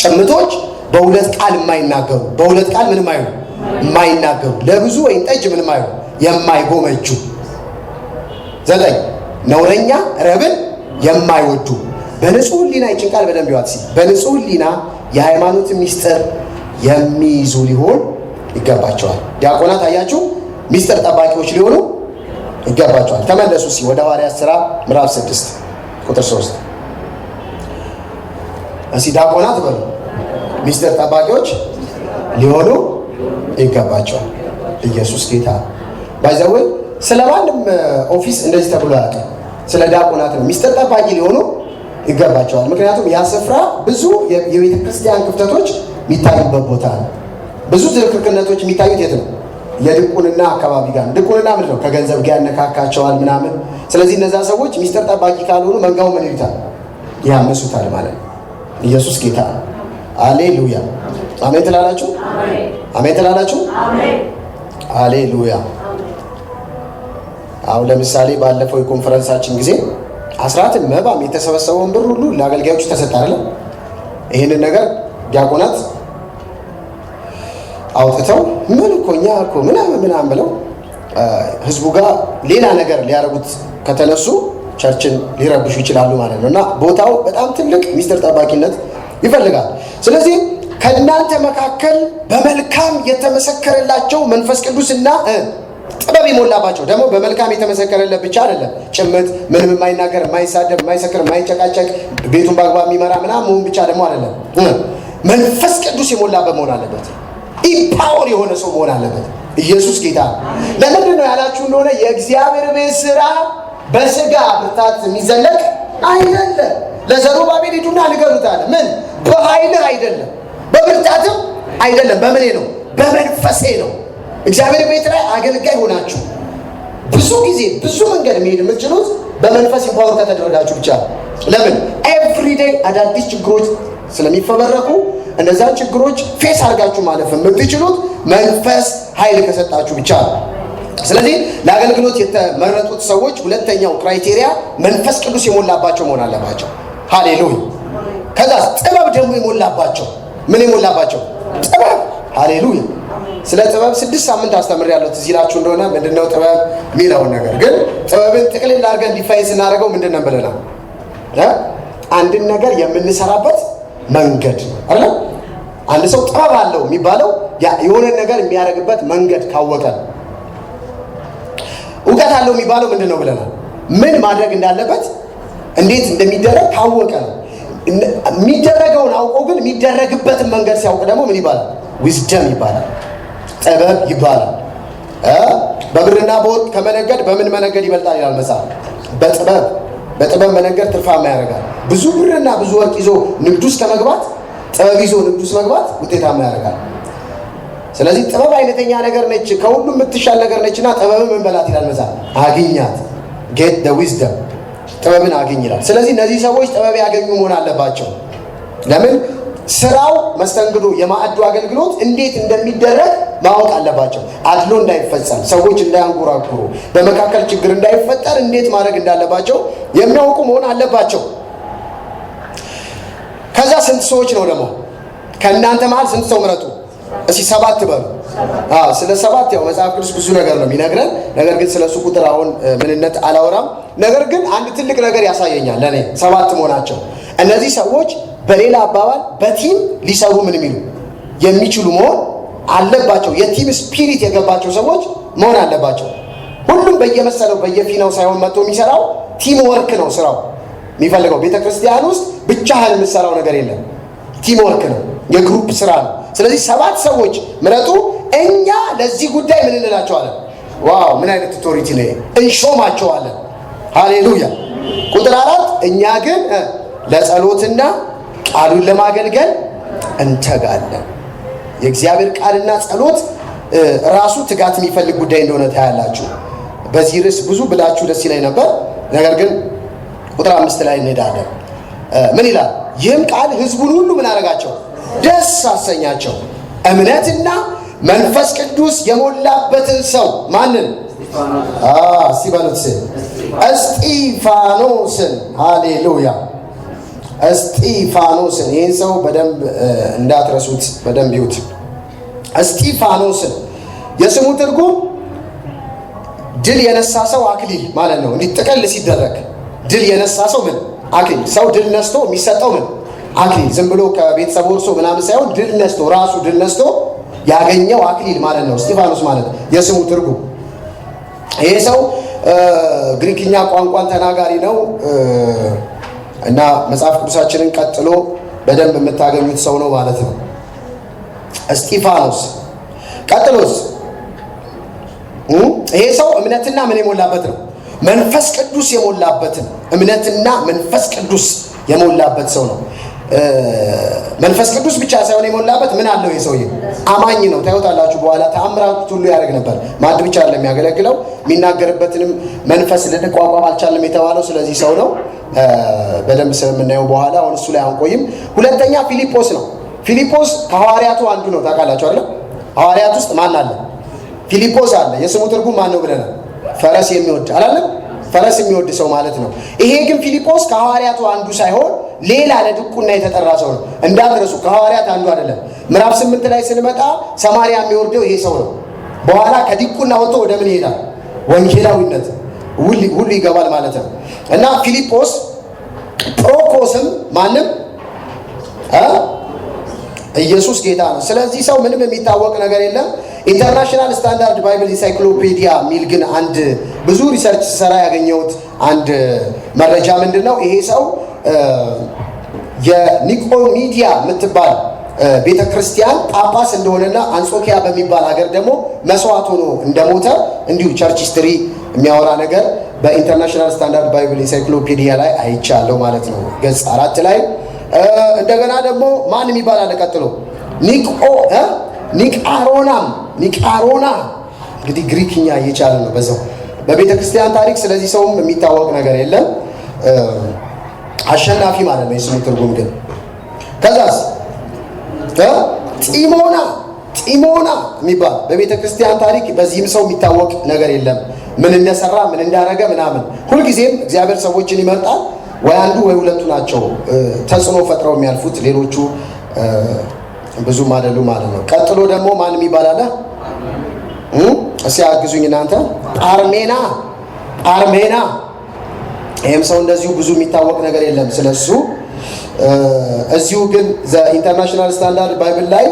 ጭምቶች በሁለት ቃል የማይናገሩ። በሁለት ቃል ምንም አይሆኑ የማይናገሩ ለብዙ ወይን ጠጅ ምንም አይሉ የማይጎመጁ 9 ነውረኛ ረብን የማይወዱ በንጹህ ሕሊና ይችን ቃል በደንብ ይዋት በንጹህ ሕሊና የሃይማኖት ሚስጥር የሚይዙ ሊሆን ይገባቸዋል። ዲያቆናት አያችሁ ሚስጥር ጠባቂዎች ሊሆኑ ይገባቸዋል። ተመለሱ ወደ ሐዋርያት ሥራ ምዕራፍ 6 ቁጥር 3 ዲያቆናት በሉ ሚስጥር ጠባቂዎች ሊሆኑ ይገባቸዋል። ኢየሱስ ጌታ ባይዘው ስለማንም ኦፊስ እንደዚህ ተብሎ ያውቃል። ስለ ዲያቆናት ነው ሚስጥር ጠባቂ ሊሆኑ ይገባቸዋል። ምክንያቱም ያ ስፍራ ብዙ የቤተ ክርስቲያን ክፍተቶች የሚታዩበት ቦታ ነው። ብዙ ዝርክርክነቶች የሚታዩት የት ነው? የድቁንና አካባቢ ጋር። ድቁንና ምንድን ነው? ከገንዘብ ጋር ያነካካቸዋል ምናምን። ስለዚህ እነዛ ሰዎች ሚስጥር ጠባቂ ካልሆኑ መንጋው ምን ይሉታል? ያመሱታል ማለት ነው። ኢየሱስ ጌታ አሌሉያ። አሜን ትላላችሁ? አሜን ትላላችሁ? አሌሉያ። አሁን ለምሳሌ ባለፈው የኮንፈረንሳችን ጊዜ አስራትን መባም የተሰበሰበውን ብር ሁሉ ለአገልጋዮቹ ተሰጠ አይደል? ይህንን ነገር ዲያቆናት አውጥተው ምን እኮ እኛ እኮ ምናምን ብለው ህዝቡ ጋር ሌላ ነገር ሊያረጉት ከተነሱ ቸርችን ሊረብሹ ይችላሉ ማለት ነው። እና ቦታው በጣም ትልቅ ሚስጥር ጠባቂነት ይፈልጋል። ስለዚህ ከእናንተ መካከል በመልካም የተመሰከረላቸው መንፈስ ቅዱስና ጥበብ የሞላባቸው ደግሞ በመልካም የተመሰከረለት ብቻ አይደለም፣ ጭምት ምንም የማይናገር የማይሳደብ የማይሰክር የማይጨቃጨቅ ቤቱን በአግባብ የሚመራ ምናምን መሆን ብቻ ደግሞ አይደለም፣ መንፈስ ቅዱስ የሞላበት መሆን አለበት። ኢምፓወር የሆነ ሰው መሆን አለበት። ኢየሱስ ጌታ። ለምንድን ነው ያላችሁ እንደሆነ የእግዚአብሔር ቤት ስራ በስጋ ብርታት የሚዘለቅ አይደለም። ለዘሩባቤል ሂዱና ንገሩት አለ። ምን? በኃይልህ አይደለም በብርታትም አይደለም፣ በምኔ ነው? በመንፈሴ ነው። እግዚአብሔር ቤት ላይ አገልጋይ ሆናችሁ ብዙ ጊዜ ብዙ መንገድ መሄድ የምትችሉት በመንፈስ ኢምፓወር ከተደረጋችሁ ብቻ። ለምን? ኤቭሪዴይ አዳዲስ ችግሮች ስለሚፈበረኩ እነዛን ችግሮች ፌስ አድርጋችሁ ማለፍ የምትችሉት መንፈስ ኃይል ከሰጣችሁ ብቻ ነው። ስለዚህ ለአገልግሎት የተመረጡት ሰዎች ሁለተኛው ክራይቴሪያ መንፈስ ቅዱስ የሞላባቸው መሆን አለባቸው። ሃሌሉያ። ከዛ ጥበብ ደግሞ የሞላባቸው። ምን የሞላባቸው? ጥበብ። ሃሌሉያ። ስለ ጥበብ 6 ሳምንት አስተምሬያለሁ። ትዝ ይላችሁ እንደሆነ ምንድነው ጥበብ የሚለውን ነገር ግን ጥበብን ጥቅልል አድርገን ዲፋይን ስናደርገው ምንድነው ብለናል? አንድን ነገር የምንሰራበት መንገድ አይደል? አንድ ሰው ጥበብ አለው የሚባለው የሆነ ነገር የሚያደርግበት መንገድ ካወቀ። እውቀት አለው የሚባለው ምንድነው ብለናል? ምን ማድረግ እንዳለበት እንዴት እንደሚደረግ ካወቀ ነው። የሚደረገውን አውቆ ግን የሚደረግበትን መንገድ ሲያውቅ ደግሞ ምን ይባላል? ዊዝደም ይባላል፣ ጥበብ ይባላል። በብርና በወርቅ ከመነገድ በምን መነገድ ይበልጣል ይላል መጽሐፍ። በጥበብ መነገድ ትርፋማ ያደርጋል። ብዙ ብርና ብዙ ወርቅ ይዞ ንግድ ውስጥ ከመግባት ጥበብ ይዞ ንግድ ውስጥ መግባት ውጤታማ ያደርጋል። ስለዚህ ጥበብ አይነተኛ ነገር ነች፣ ከሁሉም የምትሻል ነገር ነችና ጥበብን ምን በላት ይላል መጽሐፍ? አግኛት። ጌት ደ ዊዝደም፣ ጥበብን አግኝ ይላል። ስለዚህ እነዚህ ሰዎች ጥበብ ያገኙ መሆን አለባቸው። ለምን? ስራው መስተንግዶ፣ የማዕዱ አገልግሎት እንዴት እንደሚደረግ ማወቅ አለባቸው። አድሎ እንዳይፈጸም፣ ሰዎች እንዳያንጎራጉሩ፣ በመካከል ችግር እንዳይፈጠር እንዴት ማድረግ እንዳለባቸው የሚያውቁ መሆን አለባቸው። ከዛ ስንት ሰዎች ነው ደግሞ? ከእናንተ መሀል ስንት ሰው ምረጡ? እስኪ 7 በሉ። ስለ 7 ያው መጽሐፍ ቅዱስ ብዙ ነገር ነው የሚነግረን። ነገር ግን ስለሱ ቁጥር አሁን ምንነት አላወራም። ነገር ግን አንድ ትልቅ ነገር ያሳየኛል ለእኔ 7 መሆናቸው። እነዚህ ሰዎች በሌላ አባባል በቲም ሊሰሩ ምን የሚሉ የሚችሉ መሆን አለባቸው። የቲም ስፒሪት የገባቸው ሰዎች መሆን አለባቸው። ሁሉም በየመሰለው በየፊናው ሳይሆን መጥቶ የሚሰራው ቲም ወርክ ነው ስራው የሚፈልገው። ቤተ ክርስቲያን ውስጥ ብቻህን የምትሰራው ነገር የለም። ቲም ወርክ ነው፣ የግሩፕ ስራ ነው። ስለዚህ 7 ሰዎች ምረጡ። እኛ ለዚህ ጉዳይ ምን እንላቸዋለን? ዋው ምን አይነት ኦቶሪቲ ነው! እንሾማቸዋለን። ሃሌሉያ። ቁጥር 4 እኛ ግን ለጸሎትና ቃሉን ለማገልገል እንተጋለን። የእግዚአብሔር ቃልና ጸሎት ራሱ ትጋት የሚፈልግ ጉዳይ እንደሆነ ታያላችሁ። በዚህ ርዕስ ብዙ ብላችሁ ደስ ይለኝ ነበር። ነገር ግን ቁጥር 5 ላይ እንሄዳለን። ምን ይላል? ይህም ቃል ሕዝቡን ሁሉ ምን አደረጋቸው? ደስ አሰኛቸው። እምነትና መንፈስ ቅዱስ የሞላበትን ሰው ማንን? ሲበሉት እስጢፋኖስን። ሃሌሉያ። እስጢፋኖስን። ይህን ሰው በደንብ እንዳትረሱት፣ በደንብ ይዩት። እስጢፋኖስን። የስሙ ትርጉም ድል የነሳ ሰው አክሊል ማለት ነው። እንዲህ ጥቅል ሲደረግ ድል የነሳ ሰው ምን አክሊል። ሰው ድል ነስቶ የሚሰጠው ምን አክሊል። ዝም ብሎ ከቤተሰብ ወርሶ ምናምን ሳይሆን ድል ነስቶ ራሱ ድል ነስቶ ያገኘው አክሊል ማለት ነው እስጢፋኖስ ማለት የስሙ ትርጉም። ይሄ ሰው ግሪክኛ ቋንቋን ተናጋሪ ነው እና መጽሐፍ ቅዱሳችንን ቀጥሎ በደንብ የምታገኙት ሰው ነው ማለት ነው እስጢፋኖስ። ቀጥሎስ ይሄ ሰው እምነትና ምን የሞላበት ነው? መንፈስ ቅዱስ የሞላበትን እምነትና መንፈስ ቅዱስ የሞላበት ሰው ነው። መንፈስ ቅዱስ ብቻ ሳይሆን የሞላበት ምን አለው? ይሄ ሰውዬ አማኝ ነው። ታዩታላችሁ በኋላ ተአምራት ሁሉ ያደርግ ነበር። ማዕድ ብቻ አይደለም የሚያገለግለው፣ የሚናገርበትንም መንፈስ ልንቋቋም አልቻለም የተባለው ስለዚህ ሰው ነው። በደንብ ስለምናየው በኋላ አሁን እሱ ላይ አንቆይም። ሁለተኛ ፊልጶስ ነው። ፊልጶስ ከሐዋርያቱ አንዱ ነው። ታውቃላችሁ አይደል? ሐዋርያት ውስጥ ማን አለ? ፊልጶስ አለ። የስሙ ትርጉም ማን ነው ብለናል? ፈረስ የሚወድ አላለም? ፈረስ የሚወድ ሰው ማለት ነው። ይሄ ግን ፊልጶስ ከሐዋርያቱ አንዱ ሳይሆን ሌላ ለድቁና የተጠራ ሰው ነው። እንዳትረሱ፣ ከሐዋርያት አንዱ አይደለም። ምዕራፍ 8 ላይ ስንመጣ ሰማርያ የሚወርደው ይሄ ሰው ነው። በኋላ ከድቁና ወጥቶ ወደ ምን ይሄዳል? ወንጌላዊነት ሁሉ ይገባል ማለት ነው። እና ፊልጶስ ፕሮኮስም ማንም ኢየሱስ ጌታ ነው። ስለዚህ ሰው ምንም የሚታወቅ ነገር የለም። ኢንተርናሽናል ስታንዳርድ ባይብል ኢንሳይክሎፔዲያ ሚል ግን አንድ ብዙ ሪሰርች ስሰራ ያገኘሁት አንድ መረጃ ምንድን ነው? ይሄ ሰው የኒቆሚዲያ የምትባል ቤተ ክርስቲያን ጳጳስ እንደሆነና አንጾኪያ በሚባል ሀገር ደግሞ መስዋዕት ሆኖ እንደሞተ እንዲሁ ቸርች ሂስትሪ የሚያወራ ነገር በኢንተርናሽናል ስታንዳርድ ባይብል ኢንሳይክሎፔዲያ ላይ አይቻለሁ ማለት ነው፣ ገጽ 4 ላይ። እንደገና ደግሞ ማን የሚባል አለ ቀጥሎ? ኒቃሮና እንግዲህ ግሪክኛ እየቻለ ነው በዛው በቤተ ክርስቲያን ታሪክ። ስለዚህ ሰውም የሚታወቅ ነገር የለም። አሸናፊ ማለት ነው የስሙ ትርጉም ግን። ከዛስ ጢሞና የሚባል በቤተ ክርስቲያን ታሪክ በዚህም ሰው የሚታወቅ ነገር የለም። ምን እንደሰራ ምን እንዳረገ ምናምን። ሁልጊዜም እግዚአብሔር ሰዎችን ይመርጣል። ወይ አንዱ ወይ ሁለቱ ናቸው ተጽዕኖ ፈጥረው የሚያልፉት፣ ሌሎቹ ብዙም አይደሉ ማለት ነው። ቀጥሎ ደግሞ ማን የሚባል አለ? እስኪ አግዙኝ እናንተ። ጳርሜና። ይህም ሰው እንደዚሁ ብዙ የሚታወቅ ነገር የለም ስለሱ። እዚሁ ግን ኢንተርናሽናል ስታንዳርድ ባይብል ላይ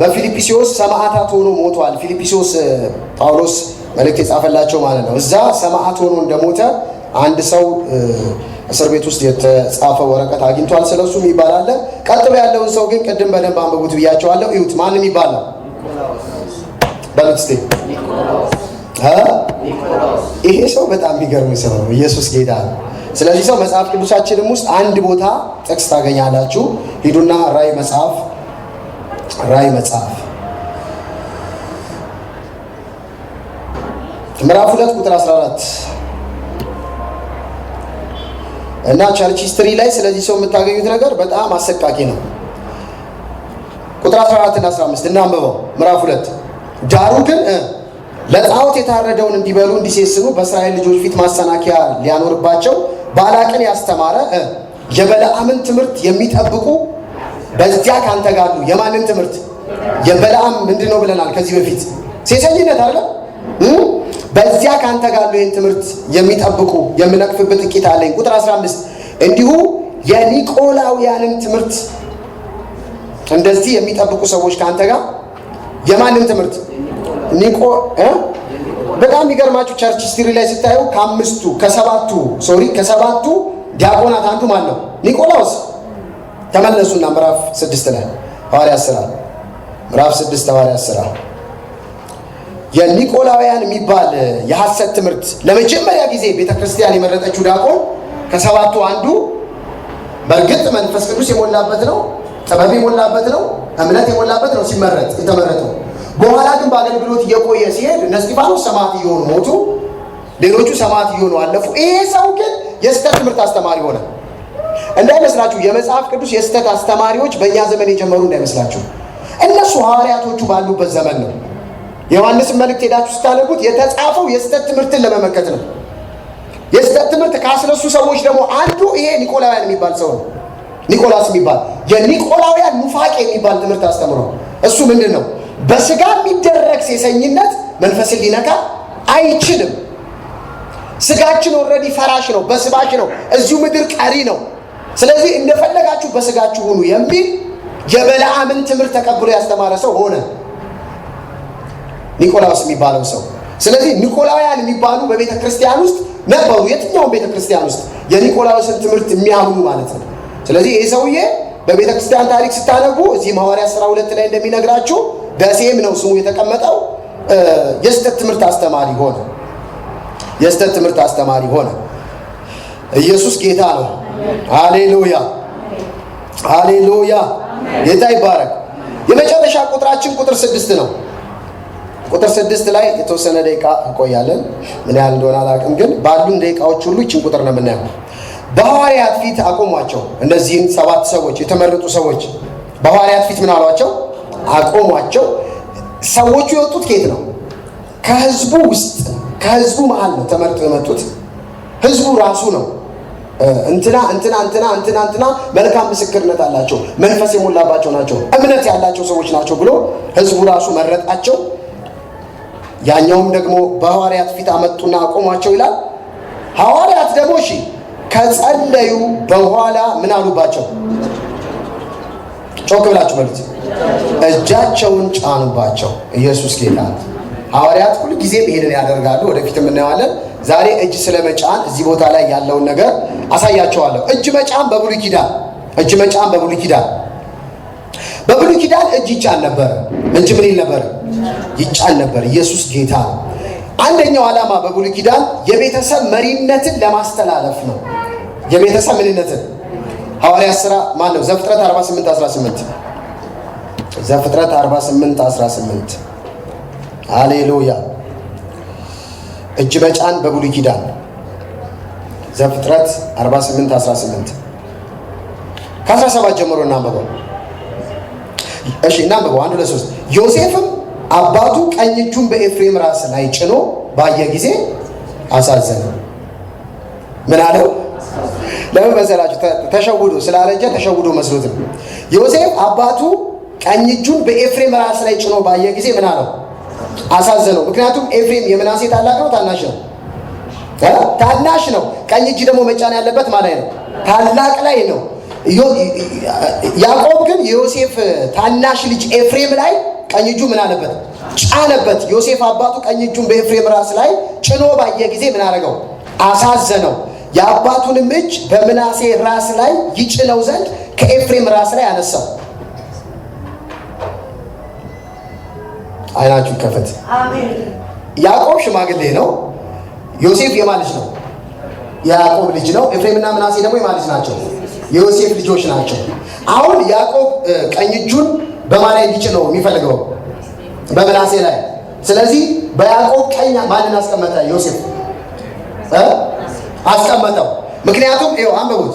በፊልጵስዩስ ሰማዕታት ሆኖ ሞቷል። ፊልጵስዩስ ጳውሎስ መልእክት የጻፈላቸው ማለት ነው። እዛ ሰማዕት ሆኖ እንደሞተ አንድ ሰው እስር ቤት ውስጥ የተጻፈ ወረቀት አግኝቷል። ስለሱም ይባላል። ቀጥሎ ያለውን ሰው ግን ቅድም በደንብ አንብቡት ብያቸዋለሁ። እዩት። ማንም ይባላል በሉት እስቲ። ይሄ ሰው በጣም የሚገርም ሰው ነው። ኢየሱስ ጌታ ነው። ስለዚህ ሰው መጽሐፍ ቅዱሳችንም ውስጥ አንድ ቦታ ጥቅስ ታገኛላችሁ። ሂዱና ራእይ መጽሐፍ ምዕራፍ 2 ቁጥር 14 እና ቸርች ሂስትሪ ላይ ስለዚህ ሰው የምታገኙት ነገር በጣም አሰቃቂ ነው። ቁጥር 14 እና 15 እናንብበው። ምዕራፍ 2 ዳሩ ግን ለጣዖት የታረደውን እንዲበሉ እንዲሴስኑ በእስራኤል ልጆች ፊት ማሰናከያ ሊያኖርባቸው ባላቅን ያስተማረ የበለዓምን ትምህርት የሚጠብቁ በዚያ ካንተ ጋር አሉ። የማንን ትምህርት? የበለዓም ምንድን ነው ብለናል ከዚህ በፊት? ሴሰኝነት አይደል? በዚያ ካንተ ጋር አሉ ይህን ትምህርት የሚጠብቁ የምነቅፍበት ጥቂት አለኝ። ቁጥር 15 እንዲሁ የኒቆላውያንን ትምህርት እንደዚህ የሚጠብቁ ሰዎች ካንተ ጋር የማንን ትምህርት? በጣም የሚገርማችሁ ቸርች ሂስትሪ ላይ ስታዩ ከሰባቱ ዲያቆናት አንዱ ማን ነው? ኒቆላዎስ። ተመለሱና ምዕራፍ 6 ላይ ሐዋርያት ሥራ ምዕራፍ 6 ሐዋርያት ሥራ የኒቆላውያን የሚባል የሐሰት ትምህርት ለመጀመሪያ ጊዜ ቤተክርስቲያን የመረጠችው ዲያቆን ከሰባቱ አንዱ በእርግጥ መንፈስ ቅዱስ የሞላበት ነው፣ ጥበብ የሞላበት ነው፣ እምነት የሞላበት ነው ሲመረጥ የተመረጠው። በኋላ ግን በአገልግሎት እየቆየ ሲሄድ እነ እስጢፋኖስ ሰማዕት እየሆኑ ሞቱ፣ ሌሎቹ ሰማዕት እየሆኑ አለፉ። ይሄ ሰው ግን የስህተት ትምህርት አስተማሪ ሆነ። እንዳይመስላችሁ የመጽሐፍ ቅዱስ የስህተት አስተማሪዎች በእኛ ዘመን የጀመሩ እንዳይመስላችሁ። እነሱ ሐዋርያቶቹ ባሉበት ዘመን ነው። የዮሐንስን መልእክት ሄዳችሁ ስታነቡት የተጻፈው የስህተት ትምህርትን ለመመከት ነው። የስህተት ትምህርት ካስነሱ ሰዎች ደግሞ አንዱ ይሄ ኒቆላውያን የሚባል ሰው ነው። ኒቆላስ የሚባል የኒቆላውያን ኑፋቄ የሚባል ትምህርት አስተምሯል። እሱ ምንድን ነው? በስጋ የሚደረግ ሴሰኝነት መንፈስን ሊነካ አይችልም። ስጋችን ኦልሬዲ ፈራሽ ነው፣ በስባሽ ነው፣ እዚሁ ምድር ቀሪ ነው። ስለዚህ እንደፈለጋችሁ በስጋችሁ ሁኑ የሚል የበለዓምን ትምህርት ተቀብሎ ያስተማረ ሰው ሆነ ኒቆላዎስ የሚባለው ሰው። ስለዚህ ኒቆላውያን የሚባሉ በቤተ ክርስቲያን ውስጥ ነበሩ፣ የትኛውም ቤተ ክርስቲያን ውስጥ የኒቆላዎስን ትምህርት የሚያምኑ ማለት ነው። ስለዚህ ይህ ሰውዬ በቤተ ክርስቲያን ታሪክ ስታነቡ እዚህ ሐዋርያት ሥራ 2 ላይ እንደሚነግራችሁ ደሴም ነው ስሙ የተቀመጠው፣ የስተት ትምህርት አስተማሪ ሆነ። የስተት ትምህርት አስተማሪ ሆነ። ኢየሱስ ጌታ ነው። ሃሌሉያ ሃሌሉያ፣ ጌታ ይባረክ። የመጨረሻ ቁጥራችን ቁጥር 6 ነው። ቁጥር 6 ላይ የተወሰነ ደቂቃ እንቆያለን። ምን ያህል እንደሆነ አላውቅም፣ ግን ባሉን ደቂቃዎች ሁሉ ይህችን ቁጥር ነው የምናየው። በሐዋርያት ፊት አቆሟቸው። እነዚህን 7 ሰዎች የተመረጡ ሰዎች በሐዋርያት ፊት ምን አሏቸው? አቆሟቸው። ሰዎቹ የወጡት ከየት ነው? ከህዝቡ ውስጥ፣ ከህዝቡ መሃል ነው ተመርጠው የመጡት። ህዝቡ ራሱ ነው እንትና መልካም ምስክርነት አላቸው፣ መንፈስ የሞላባቸው ናቸው፣ እምነት ያላቸው ሰዎች ናቸው ብሎ ህዝቡ ራሱ መረጣቸው። ያኛውም ደግሞ በሐዋርያት ፊት አመጡና አቆሟቸው ይላል። ሐዋርያት ደግሞ ከጸለዩ በኋላ ምን አሉባቸው? ጮክ ብላችሁ በሉት፣ እጃቸውን ጫኑባቸው። ኢየሱስ ጌታ። ሐዋርያት ሁሉ ጊዜም ይሄንን ያደርጋሉ፣ ወደፊትም እናየዋለን። ዛሬ እጅ ስለመጫን እዚህ ቦታ ላይ ያለውን ነገር አሳያቸዋለሁ። እጅ መጫን በብሉይ ኪዳን በብሉይ ኪዳን እጅ ይጫን ነበር እንጂ ምን ይል ነበር? ይጫን ነበር። ኢየሱስ ጌታ ነው። አንደኛው ዓላማ በብሉይ ኪዳን የቤተሰብ መሪነትን ለማስተላለፍ ነው። የቤተሰብ ምንነትን ሐዋርያት ሥራ ማነው? ዘፍጥረት 48:18 ዘፍጥረት 48:18 ሃሌሉያ። እጅ መጫን በብሉይ ኪዳን ዘፍጥረት 48:18 ከ17 ጀምሮ እናንብበው። እሺ እናንብበው። 1 2 3 ዮሴፍም አባቱ ቀኝ እጁን በኤፍሬም ራስ ላይ ጭኖ ባየ ጊዜ አሳዘነ። ምን አለው? ለምን መሰላችሁ? ተሸውዶ ስላረጀ ተሸውዶ መስሎት ነው። ዮሴፍ አባቱ ቀኝ እጁን በኤፍሬም ራስ ላይ ጭኖ ባየ ጊዜ ምን አለው? አሳዘነው። ምክንያቱም ኤፍሬም የምናሴ ታላቅ ነው ታናሽ ነው? ታናሽ ነው። ቀኝ እጅ ደግሞ መጫን ያለበት ማለት ነው ታላቅ ላይ ነው። ያዕቆብ ግን የዮሴፍ ታናሽ ልጅ ኤፍሬም ላይ ቀኝ እጁ ምን አለበት? ጫነበት። ዮሴፍ አባቱ ቀኝ እጁን በኤፍሬም ራስ ላይ ጭኖ ባየ ጊዜ ምን አደረገው? አሳዘነው። የአባቱንም እጅ በምናሴ ራስ ላይ ይጭነው ዘንድ ከኤፍሬም ራስ ላይ አነሳው። አይናችሁ ይከፈት። አሜን። ያዕቆብ ሽማግሌ ነው። ዮሴፍ የማን ልጅ ነው? የያዕቆብ ልጅ ነው። ኤፍሬምና ምናሴ ደግሞ የማን ልጅ ናቸው? የዮሴፍ ልጆች ናቸው። አሁን ያዕቆብ ቀኝ እጁን በማን ላይ እንዲጭነው የሚፈልገው? በምናሴ ላይ። ስለዚህ በያዕቆብ ቀኝ ማንን አስቀመጠ? ዮሴፍ አስቀመጠው። ምክንያቱም ይኸው አንብቡት።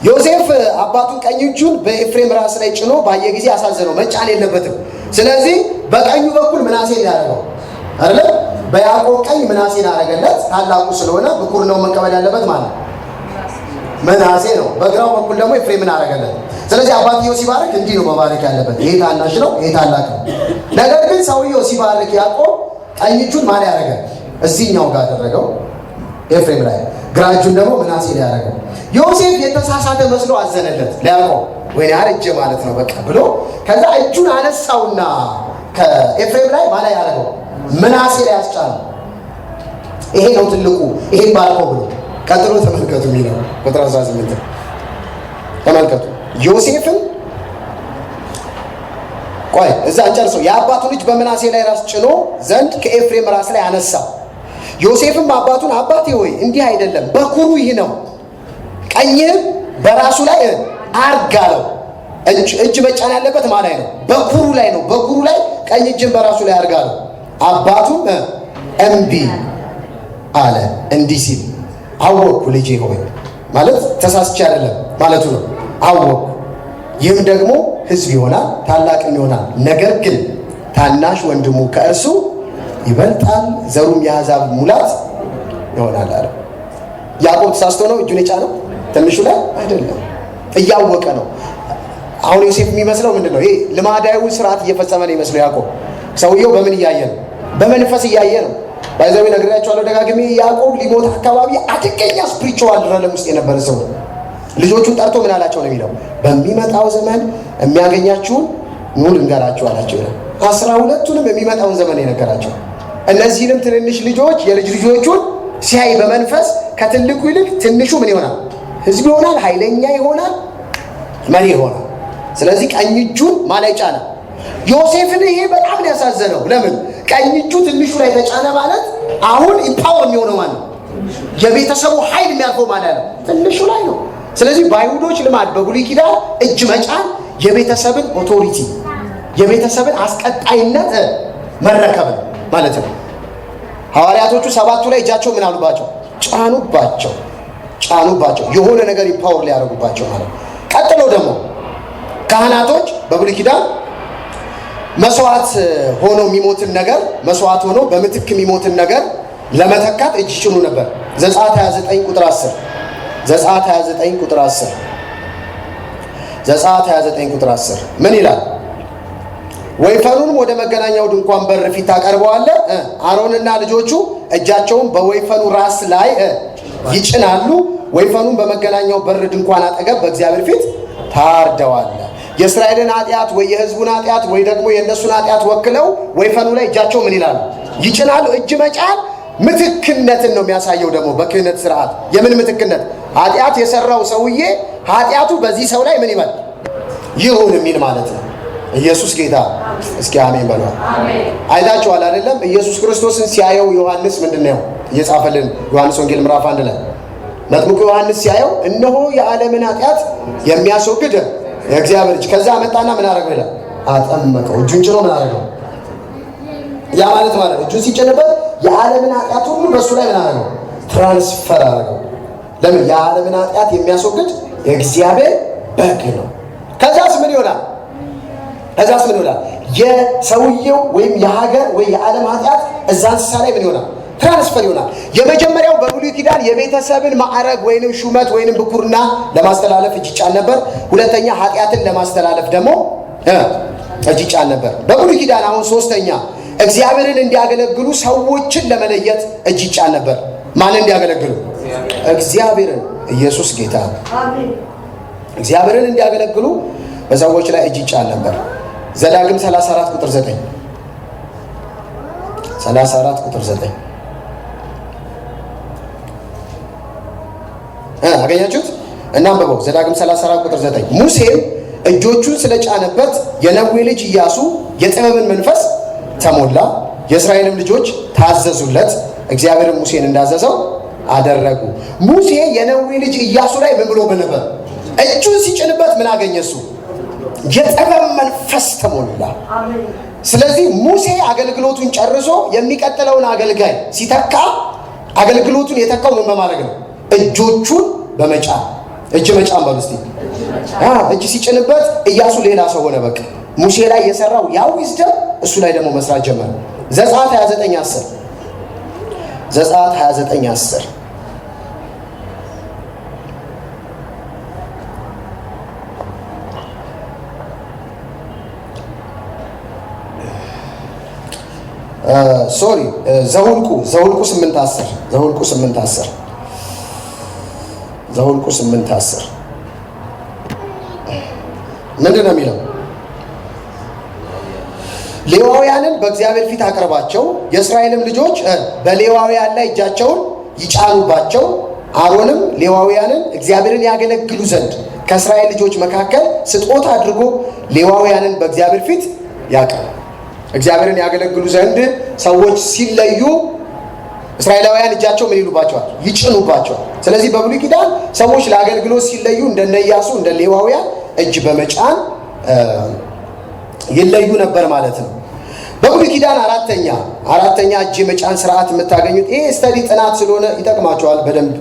ዮሴፍ አባቱን ቀኝ እጁን በኤፍሬም ራስ ላይ ጭኖ ባየ ጊዜ አሳዘነው። መጫን የለበትም። ስለዚህ በቀኙ በኩል ምናሴን ያደረገው አይደል? በያዕቆብ ቀኝ ምናሴን አደረገለት። ታላቁ ስለሆነ ብኩር ነው መቀበል ያለበት ማለት ምናሴ ነው። በግራው በኩል ደግሞ ኤፍሬምን አደረገለት። ስለዚህ አባትየው ሲባርክ እንዲህ ነው መባረክ ያለበት። ይሄ ታናሽ ነው፣ ይሄ ታላቅ ነው። ነገር ግን ሰውየው ሲባርክ ያዕቆብ ቀኝ እጁን ማን ያደረገ? እዚህኛው ጋር አደረገው ኤፍሬም ላይ፣ ግራ እጁን ደግሞ ምናሴ ላይ ያደረገው። ዮሴፍ የተሳሳተ መስሎ አዘነለት ለያዕቆብ። ወይ አረጀ ማለት ነው በቃ ብሎ ከዛ እጁን አነሳውና ከኤፍሬም ላይ ማን ያደረገው? ምናሴ ላይ ያስጫነው። ይሄ ነው ትልቁ፣ ይሄን ባልከው ብሎ ቀጥሎ ተመልከቱ የሚለው ቁጥር 18 ተመልከቱ። ዮሴፍም ቆይ እዛ ጨርሰው የአባቱን ልጅ በምናሴ ላይ ራስ ጭኖ ዘንድ ከኤፍሬም ራስ ላይ አነሳው። ዮሴፍም አባቱን አባቴ ሆይ እንዲህ አይደለም፣ በኩሩ ይህ ነው፣ ቀኝህም በራሱ ላይ አርግ አለው። እጅ መጫን ያለበት ማለት ነው በኩሩ ላይ ነው። በኩሩ ላይ ቀኝ እጅን በራሱ ላይ አርግ አለው። አባቱም እምቢ አለ። እንዲህ ሲል አወቅኩ ልጄ ሆይ ማለት ተሳስቼ አይደለም ማለቱ ነው። አወቅኩ፣ ይህም ደግሞ ሕዝብ ይሆናል ታላቅም ይሆናል፣ ነገር ግን ታናሽ ወንድሙ ከእርሱ ይበልጣል፣ ዘሩም የአሕዛብ ሙላት ይሆናል አለ። ያዕቆብ ተሳስቶ ነው እጁን የጫነው ትንሹ ላይ አይደለም፣ እያወቀ ነው። አሁን ዮሴፍ የሚመስለው ምንድነው? ይሄ ልማዳዊ ስርዓት እየፈጸመ ነው ይመስለው ያዕቆብ። ሰውየው በምን እያየ ነው? በመንፈስ እያየ ነው። ባይዘው ነግሬያቸዋለሁ ደጋግሜ። ያዕቆብ ሊሞት አካባቢ አደገኛ ስፒሪቹዋል ረለም ውስጥ የነበረ ሰው ነው። ልጆቹን ጠርቶ ምን አላቸው ነው የሚለው? በሚመጣው ዘመን የሚያገኛችሁን ኑ ልንገራችሁ አላቸው ይላል። 12ቱንም የሚመጣውን ዘመን የነገራቸው። እነዚህንም ትንንሽ ልጆች የልጅ ልጆቹን ሲያይ በመንፈስ ከትልቁ ይልቅ ትንሹ ምን ይሆናል? ሕዝብ ይሆናል፣ ኃይለኛ ይሆናል፣ መሪ ይሆናል። ስለዚህ ቀኝ እጁን ማላይ ጫነ። ዮሴፍን ይሄ በጣም ያሳዘነው ለምን? ቀኝ እጁ ትንሹ ላይ ተጫነ ማለት አሁን ኢምፓወር የሚሆነው ማለት ነው። የቤተሰቡ ኃይል የሚያልፈው ማለት ነው ትንሹ ላይ ነው። ስለዚህ በአይሁዶች ልማድ በብሉይ ኪዳን እጅ መጫን የቤተሰብን ኦቶሪቲ የቤተሰብን አስቀጣይነት መረከብ ማለት ነው። ሐዋርያቶቹ 7ቱ ላይ እጃቸው ምን አሉባቸው? ጫኑባቸው። የሆነ ነገር ኢምፓወር ሊያደርጉባቸው ማለት ነው። ቀጥሎ ደግሞ ካህናቶች በብሉይ ኪዳን መስዋዕት ሆኖ የሚሞትን ነገር መስዋዕት ሆኖ በምትክ የሚሞትን ነገር ለመተካት እጅ ይጭኑ ነበር። ዘጸአት 29 ቁጥር 10 ዘጸአት 29 ቁጥር 10 ዘጸአት 29 ቁጥር 10 ምን ይላል? ወይፈኑንም ወደ መገናኛው ድንኳን በር ፊት ታቀርበዋለህ። አሮንና ልጆቹ እጃቸውን በወይፈኑ ራስ ላይ ይጭናሉ። ወይፈኑን በመገናኛው በር ድንኳን አጠገብ በእግዚአብሔር ፊት ታርደዋለህ። የእስራኤልን ኃጢአት ወይ የሕዝቡን ኃጢአት ወይ ደግሞ የእነሱን ኃጢአት ወክለው ወይፈኑ ላይ እጃቸው ምን ይላሉ? ይጭናሉ። እጅ መጫን ምትክነትን ነው የሚያሳየው። ደግሞ በክህነት ስርዓት የምን ምትክነት? ኃጢአት የሰራው ሰውዬ ኃጢአቱ በዚህ ሰው ላይ ምን ይበል ይሁን የሚል ማለት ነው። ኢየሱስ ጌታ። እስኪ አሜን በሉ። አይታችኋል አይደለም? ኢየሱስ ክርስቶስን ሲያየው ዮሐንስ ምንድነው እየጻፈልን? ዮሐንስ ወንጌል ምዕራፍ 1 ላይ መጥምቁ ዮሐንስ ሲያየው እነሆ የዓለምን ኃጢአት የሚያስወግድ የእግዚአብሔር ልጅ። ከዛ መጣና ምን አደረገው ይላል? አጠመቀው። እጁን ጭኖ ምን አደረገው? ያ ማለት እጁን ሲጭንበት የዓለምን ኃጢአት ሁሉ በእሱ ላይ ምን አደረገው? ትራንስፈር አደረገው። ለምን? የዓለምን ኃጢአት የሚያስወግድ የእግዚአብሔር በግ ነው። ከዛስ ምን ይሆናል? የሰውየው ወይም የሀገር ወይ የዓለም ኃጢአት እዛ እንስሳ ላይ ምን ይሆናል? ትራንስፈር ይሆናል። የመጀመሪያው በብሉይ ኪዳን የቤተሰብን ማዕረግ ወይንም ሹመት ወይንም ብኩርና ለማስተላለፍ እጅ ይጫን ነበር። ሁለተኛ ኃጢአትን ለማስተላለፍ ደግሞ እጅ ይጫን ነበር በብሉይ ኪዳን። አሁን ሶስተኛ እግዚአብሔርን እንዲያገለግሉ ሰዎችን ለመለየት እጅ ይጫን ነበር። ማንን እንዲያገለግሉ? እግዚአብሔርን። ኢየሱስ ጌታ። እግዚአብሔርን እንዲያገለግሉ በሰዎች ላይ እጅ ይጫን ነበር። ዘዳግም 34 ቁጥር 9 34 ቁጥር 9 አገኛችሁት? እናንብበው። ዘዳግም 34 ቁጥር 9 ሙሴም እጆቹን ስለጫነበት የነዌ ልጅ ኢያሱ የጥበብን መንፈስ ተሞላ፣ የእስራኤልም ልጆች ታዘዙለት፣ እግዚአብሔርም ሙሴን እንዳዘዘው አደረጉ። ሙሴ የነዌ ልጅ ኢያሱ ላይ ምን ብሎ ነበር? እጁን ሲጭንበት ምን አገኘ? እሱ የጥበብ መንፈስ ተሞላ። ስለዚህ ሙሴ አገልግሎቱን ጨርሶ የሚቀጥለውን አገልጋይ ሲተካ አገልግሎቱን የተካው ምን በማድረግ ነው? እጆቹን በመጫን። እጅ መጫን በሉ እስቲ። እጅ ሲጭንበት ኢያሱ ሌላ ሰው ሆነ። በቃ ሙሴ ላይ የሰራው ያው ዊዝደም እሱ ላይ ደግሞ መስራት ጀመረ። ዘጸአት 29:10 ዘጸአት 29:10 ዘኍልቍ 8:10 ምንድን ነው የሚለው? ሌዋውያንን በእግዚአብሔር ፊት አቅርባቸው፣ የእስራኤልም ልጆች በሌዋውያን ላይ እጃቸውን ይጫኑባቸው። አሮንም ሌዋውያንን እግዚአብሔርን ያገለግሉ ዘንድ ከእስራኤል ልጆች መካከል ስጦታ አድርጎ ሌዋውያንን በእግዚአብሔር ፊት ያቅርብ። እግዚአብሔርን ያገለግሉ ዘንድ ሰዎች ሲለዩ እስራኤላውያን እጃቸው ምን ይሉባቸዋል? ይጭኑባቸዋል። ስለዚህ በብሉይ ኪዳን ሰዎች ለአገልግሎት ሲለዩ እንደነ ኢያሱ እንደ ሌዋውያን እጅ በመጫን ይለዩ ነበር ማለት ነው። በብሉይ ኪዳን አራተኛ እጅ መጫን ስርዓት የምታገኙት ይሄ ስተዲ ጥናት ስለሆነ ይጠቅማቸዋል። በደንብ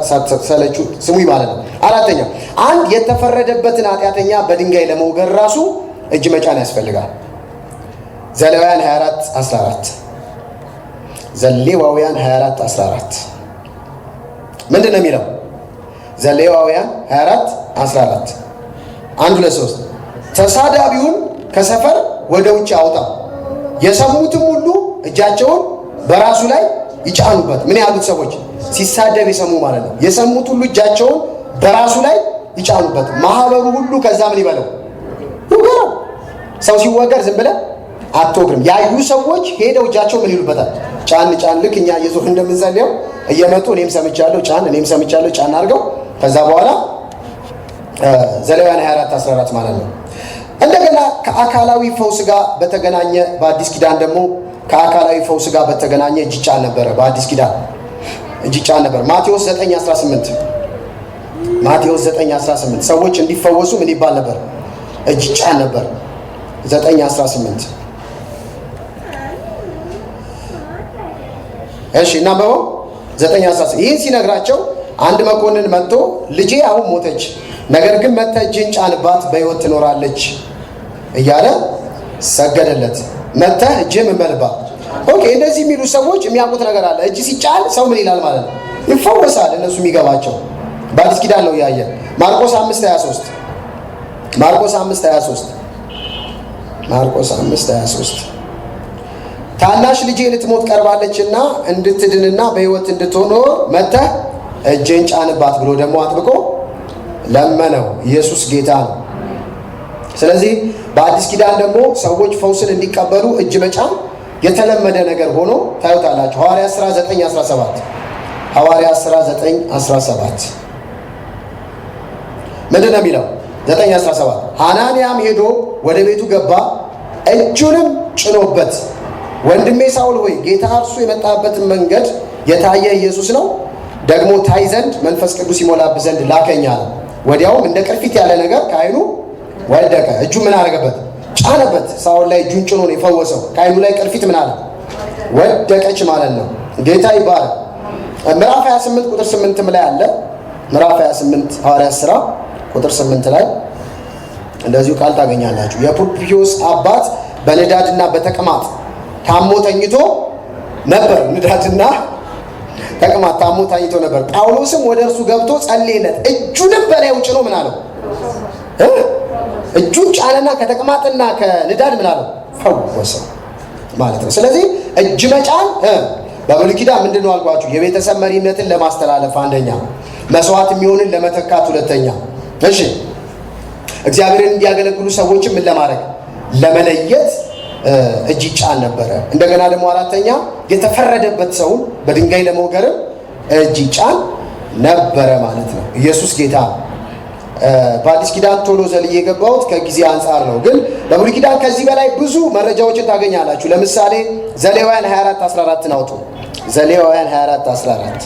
ሳትሰለቹ ስሙኝ ማለት ነው። አራተኛ አንድ የተፈረደበትን ኃጢአተኛ በድንጋይ ለመውገር ራሱ እጅ መጫን ያስፈልጋል። ዘሌዋውያን 24:14 ዘሌዋውያን 24:14 ምንድን ነው የሚለው? ዘሌዋውያን 24:14 1 2 3 ተሳዳቢውን ከሰፈር ወደ ውጭ አውጣ፣ የሰሙትም ሁሉ እጃቸውን በራሱ ላይ ይጫኑበት። ምን ያሉት ሰዎች? ሲሳደብ የሰሙ ማለት ነው። የሰሙት ሁሉ እጃቸውን በራሱ ላይ ይጫኑበት። ማህበሩ ሁሉ ከዛ ምን ይበለው? ይወገረው። ሰው ሲወገር ዝም ብለህ አትወግርም። ያዩ ሰዎች ሄደው እጃቸው ምን ይሉበታል? ጫን ጫን። ልክ እኛ ኢየሱስ እንደምንጸልየው እየመጡ እኔም ሰምቻለሁ ጫን፣ እኔም ሰምቻለሁ ጫን አድርገው ከዛ በኋላ ዘሌዋውያን 24:14 ማለት ነው። እንደገና ከአካላዊ ፈውስ ጋር በተገናኘ በአዲስ ኪዳን ደግሞ ከአካላዊ ፈውስ ጋር በተገናኘ እጅ ጫን ነበረ። በአዲስ ኪዳን እጅ ጫን ነበር። ማቴዎስ 9:18 ማቴዎስ 9:18 ሰዎች እንዲፈወሱ ምን ይባል ነበር? እጅ ጫን ነበር። 9:18 እሺ እና በው 9:18 ይህን ሲነግራቸው አንድ መኮንን መጥቶ ልጄ አሁን ሞተች፣ ነገር ግን መጥተህ እጅህን ጫንባት በሕይወት ትኖራለች እያለ ሰገደለት። መጥተህ እጅህን እመልባት። ኦኬ፣ እንደዚህ የሚሉ ሰዎች የሚያውቁት ነገር አለ። እጅ ሲጫን ሰው ምን ይላል ማለት ነው? ይፈወሳል። እነሱ የሚገባቸው በአዲስ ኪዳን ነው ያየ። ማርቆስ 5:23 ማርቆስ 5:23 ማርቆስ 5:23 ታናሽ ልጄ ልትሞት ቀርባለችና እንድትድንና በሕይወት እንድትኖር መጥተህ እጅህን ጫንባት ብሎ ደግሞ አጥብቆ ለመነው። ኢየሱስ ጌታ ነው። ስለዚህ በአዲስ ኪዳን ደግሞ ሰዎች ፈውስን እንዲቀበሉ እጅ መጫን የተለመደ ነገር ሆኖ ታዩታላችሁ። ሐዋርያት ሥራ 9:17 ሐዋርያት ሥራ 9:17 ምንድን ነው የሚለው? 9:17 ሐናንያም ሄዶ ወደ ቤቱ ገባ፣ እጁንም ጭኖበት ወንድሜ ሳውል ሆይ ጌታ እርሱ የመጣበትን መንገድ የታየ ኢየሱስ ነው፣ ደግሞ ታይ ዘንድ መንፈስ ቅዱስ ይሞላብ ዘንድ ላከኝ አለ። ወዲያውም እንደ ቅርፊት ያለ ነገር ከዓይኑ ወደቀ። እጁ ምን አደረገበት? ጫነበት። ሳውል ላይ እጁን ጭኖ ነው የፈወሰው። ከዓይኑ ላይ ቅርፊት ምን አለ? ወደቀች ማለት ነው። ጌታ ይባላል። ምዕራፍ 28 ቁጥር 8 ላይ አለ። ምዕራፍ 28 ሐዋርያት ሥራ ቁጥር 8 ላይ እንደዚሁ ቃል ታገኛላችሁ። የፑርፒዮስ አባት በንዳድና በተቅማጥ ታሞ ተኝቶ ነበር። ንዳድና ተቅማጥ ታሞ ተኝቶ ነበር። ጳውሎስም ወደ እርሱ ገብቶ ጸለየለት፣ እጁንም በላዩ ጭኖ ምን አለው? እጁን ጫነና ከተቅማጥና ከንዳድ ምን አለው? ፈወሰው ማለት ነው። ስለዚህ እጅ መጫን በብሉይ ኪዳን ምንድን ነው አልኳችሁ? የቤተሰብ መሪነትን ለማስተላለፍ አንደኛ፣ መስዋዕት የሚሆንን ለመተካት ሁለተኛ፣ እሺ እግዚአብሔርን እንዲያገለግሉ ሰዎችን ምን ለማድረግ ለመለየት እጅ ይጫን ነበረ። እንደገና ደግሞ አራተኛ የተፈረደበት ሰውን በድንጋይ ለመውገርም እጅ ይጫን ነበረ ማለት ነው። ኢየሱስ ጌታ። በአዲስ ኪዳን ቶሎ ዘልዬ የገባሁት ከጊዜ አንጻር ነው፣ ግን በብሉይ ኪዳን ከዚህ በላይ ብዙ መረጃዎችን ታገኛላችሁ። ለምሳሌ ዘሌዋውያን 24:14 አውጡ። ዘሌዋውያን 24:14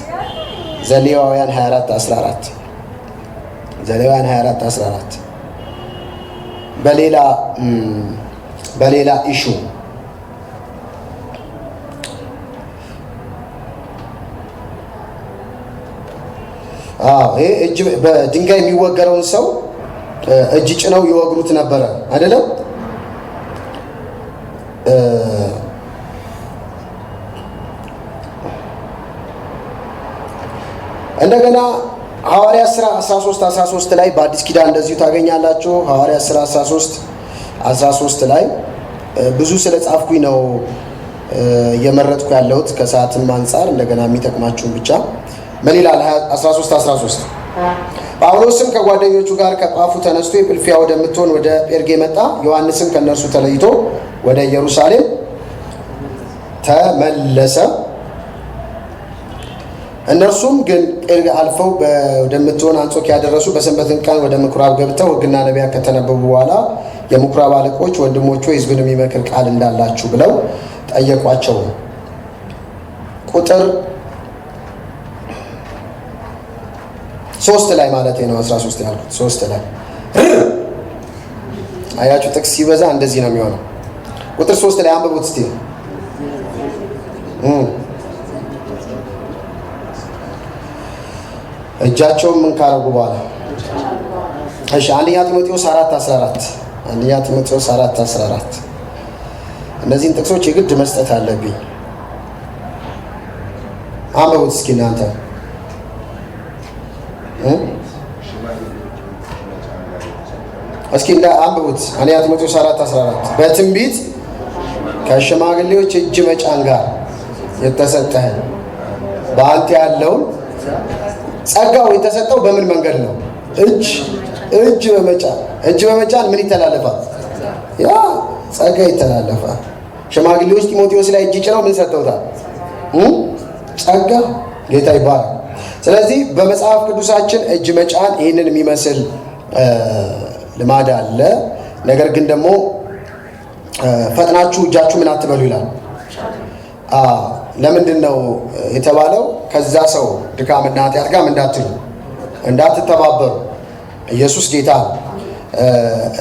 ዘሌዋውያን 24:14 ዘሌዋውያን 24:14 በሌላ ኢሹ ይሄ እጅ በድንጋይ የሚወገረውን ሰው እጅ ጭነው ይወግሩት ነበረ አይደለም? እንደገና ሐዋርያት ሥራ 13:13 ላይ በአዲስ ኪዳን እንደዚሁ ታገኛላችሁ። ሐዋርያት ሥራ 13:13 ላይ ብዙ ስለ ጻፍኩኝ ነው እየመረጥኩ ያለሁት ከሰዓትም አንጻር እንደገና የሚጠቅማችሁን ብቻ። ምን ይላል? 13:13 ጳውሎስም ከጓደኞቹ ጋር ከጳፉ ተነስቶ የጵልፍያ ወደምትሆን ወደ ጴርጌ መጣ። ዮሐንስም ከእነርሱ ተለይቶ ወደ ኢየሩሳሌም ተመለሰ። እነርሱም ግን ጴርጌ አልፈው ወደምትሆን አንጾኪያ ደረሱ። በሰንበትን ቀን ወደ ምኩራብ ገብተው ሕግና ነቢያት ከተነበቡ በኋላ የምኩራብ አለቆች ወንድሞቹ ሕዝብን የሚመክር ቃል እንዳላችሁ ብለው ጠየቋቸው። ቁጥር 3 ላይ ማለት ነው። 13 ያልኩት 3 ላይ አያችሁ። ጥቅስ ሲበዛ እንደዚህ ነው የሚሆነው። ቁጥር 3 ላይ አንብቡት እስቲ። እጃቸውን ምን ካረጉ በኋላ እሺ። አንደኛ ጢሞቴዎስ 4:14 አንደኛ ጢሞቴዎስ 4:14 እነዚህን ጥቅሶች የግድ መስጠት አለብኝ። አንብቡት እስኪ እናንተ። እስኪ እንደ አንብቡት። አንደኛ ጢሞቴዎስ 4:14 በትንቢት ከሽማግሌዎች እጅ መጫን ጋር የተሰጠህ በአንተ ያለውን ጸጋው የተሰጠው በምን መንገድ ነው? እጅ በመጫን ምን ይተላለፋል? ያ ጸጋ ይተላለፋል። ሽማግሌዎች ጢሞቴዎስ ላይ እጅ ጭነው ምን ሰጥተውታል? ጸጋ። ጌታ ይባላል። ስለዚህ በመጽሐፍ ቅዱሳችን እጅ መጫን ይህንን የሚመስል ልማድ አለ። ነገር ግን ደግሞ ፈጥናችሁ እጃችሁ ምን አትበሉ ይላል። ለምንድን ነው የተባለው? ከዛ ሰው ድካምና ኃጢአት ጋር እንዳትተባበሩ። ኢየሱስ ጌታ።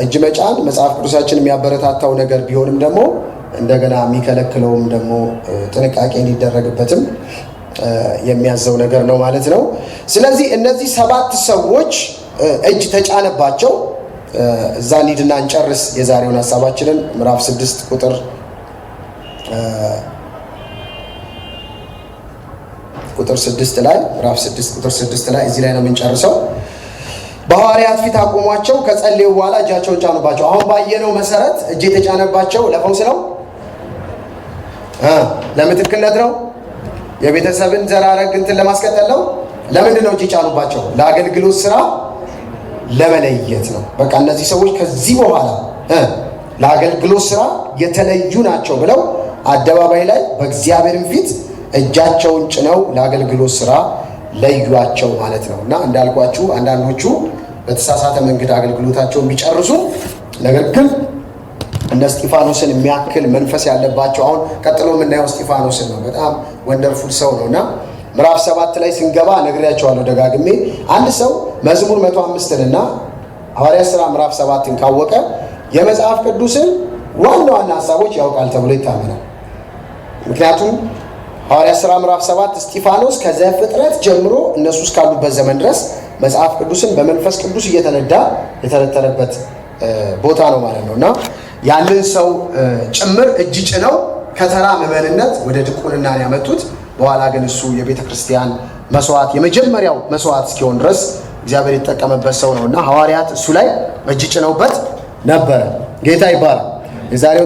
እጅ መጫን መጽሐፍ ቅዱሳችን የሚያበረታታው ነገር ቢሆንም ደግሞ እንደገና የሚከለክለውም ደግሞ ጥንቃቄ እንዲደረግበትም የሚያዘው ነገር ነው ማለት ነው። ስለዚህ እነዚህ 7 ሰዎች እጅ ተጫነባቸው። እዛ እንሂድና እንጨርስ የዛሬውን ሐሳባችንን። ምዕራፍ 6 ቁጥር 6 ላይ ምዕራፍ 6 ቁጥር 6 ላይ እዚህ ላይ ነው የምንጨርሰው። በሐዋርያት ፊት አቆሟቸው፣ ከጸለዩ በኋላ እጃቸውን ጫኑባቸው። አሁን ባየነው መሰረት እጅ የተጫነባቸው ለፈውስ ነው? ለምትክነት ነው? የቤተሰብን ዘራረግ እንትን ለማስቀጠል ነው? ለምንድን ነው እጅ ጫኑባቸው? ለአገልግሎት ስራ ለመለየት ነው። በቃ እነዚህ ሰዎች ከዚህ በኋላ ለአገልግሎት ስራ የተለዩ ናቸው ብለው አደባባይ ላይ በእግዚአብሔርም ፊት እጃቸውን ጭነው ለአገልግሎት ስራ ለዩአቸው ማለት ነው። እና እንዳልኳችሁ አንዳንዶቹ በተሳሳተ መንገድ አገልግሎታቸውን ቢጨርሱ፣ ነገር ግን እነ እስጢፋኖስን የሚያክል መንፈስ ያለባቸው፣ አሁን ቀጥሎ የምናየው እስጢፋኖስን ነው። በጣም ወንደርፉል ሰው ነው። እና ምዕራፍ 7 ላይ ስንገባ ነግሬያቸዋለሁ ደጋግሜ። አንድ ሰው መዝሙር 105 እና ሐዋርያት ሥራ ምዕራፍ 7ን ካወቀ የመጽሐፍ ቅዱስን ዋና ዋና ሐሳቦች ያውቃል ተብሎ ይታመናል። ምክንያቱም ሐዋርያት ሥራ ምዕራፍ 7 እስጢፋኖስ ከዘፍጥረት ጀምሮ እነሱ እስካሉበት ዘመን ድረስ መጽሐፍ ቅዱስን በመንፈስ ቅዱስ እየተነዳ የተረተረበት ቦታ ነው ማለት ነው። እና ያንን ሰው ጭምር እጅ ጭነው ከተራ ምዕመንነት ወደ ድቁንና ያመጡት። በኋላ ግን እሱ የቤተ ክርስቲያን መስዋዕት የመጀመሪያው መስዋዕት እስኪሆን ድረስ እግዚአብሔር የተጠቀመበት ሰው ነው። እና ሐዋርያት እሱ ላይ እጅ ጭነውበት ነበረ። ጌታ ይባላል። የዛሬው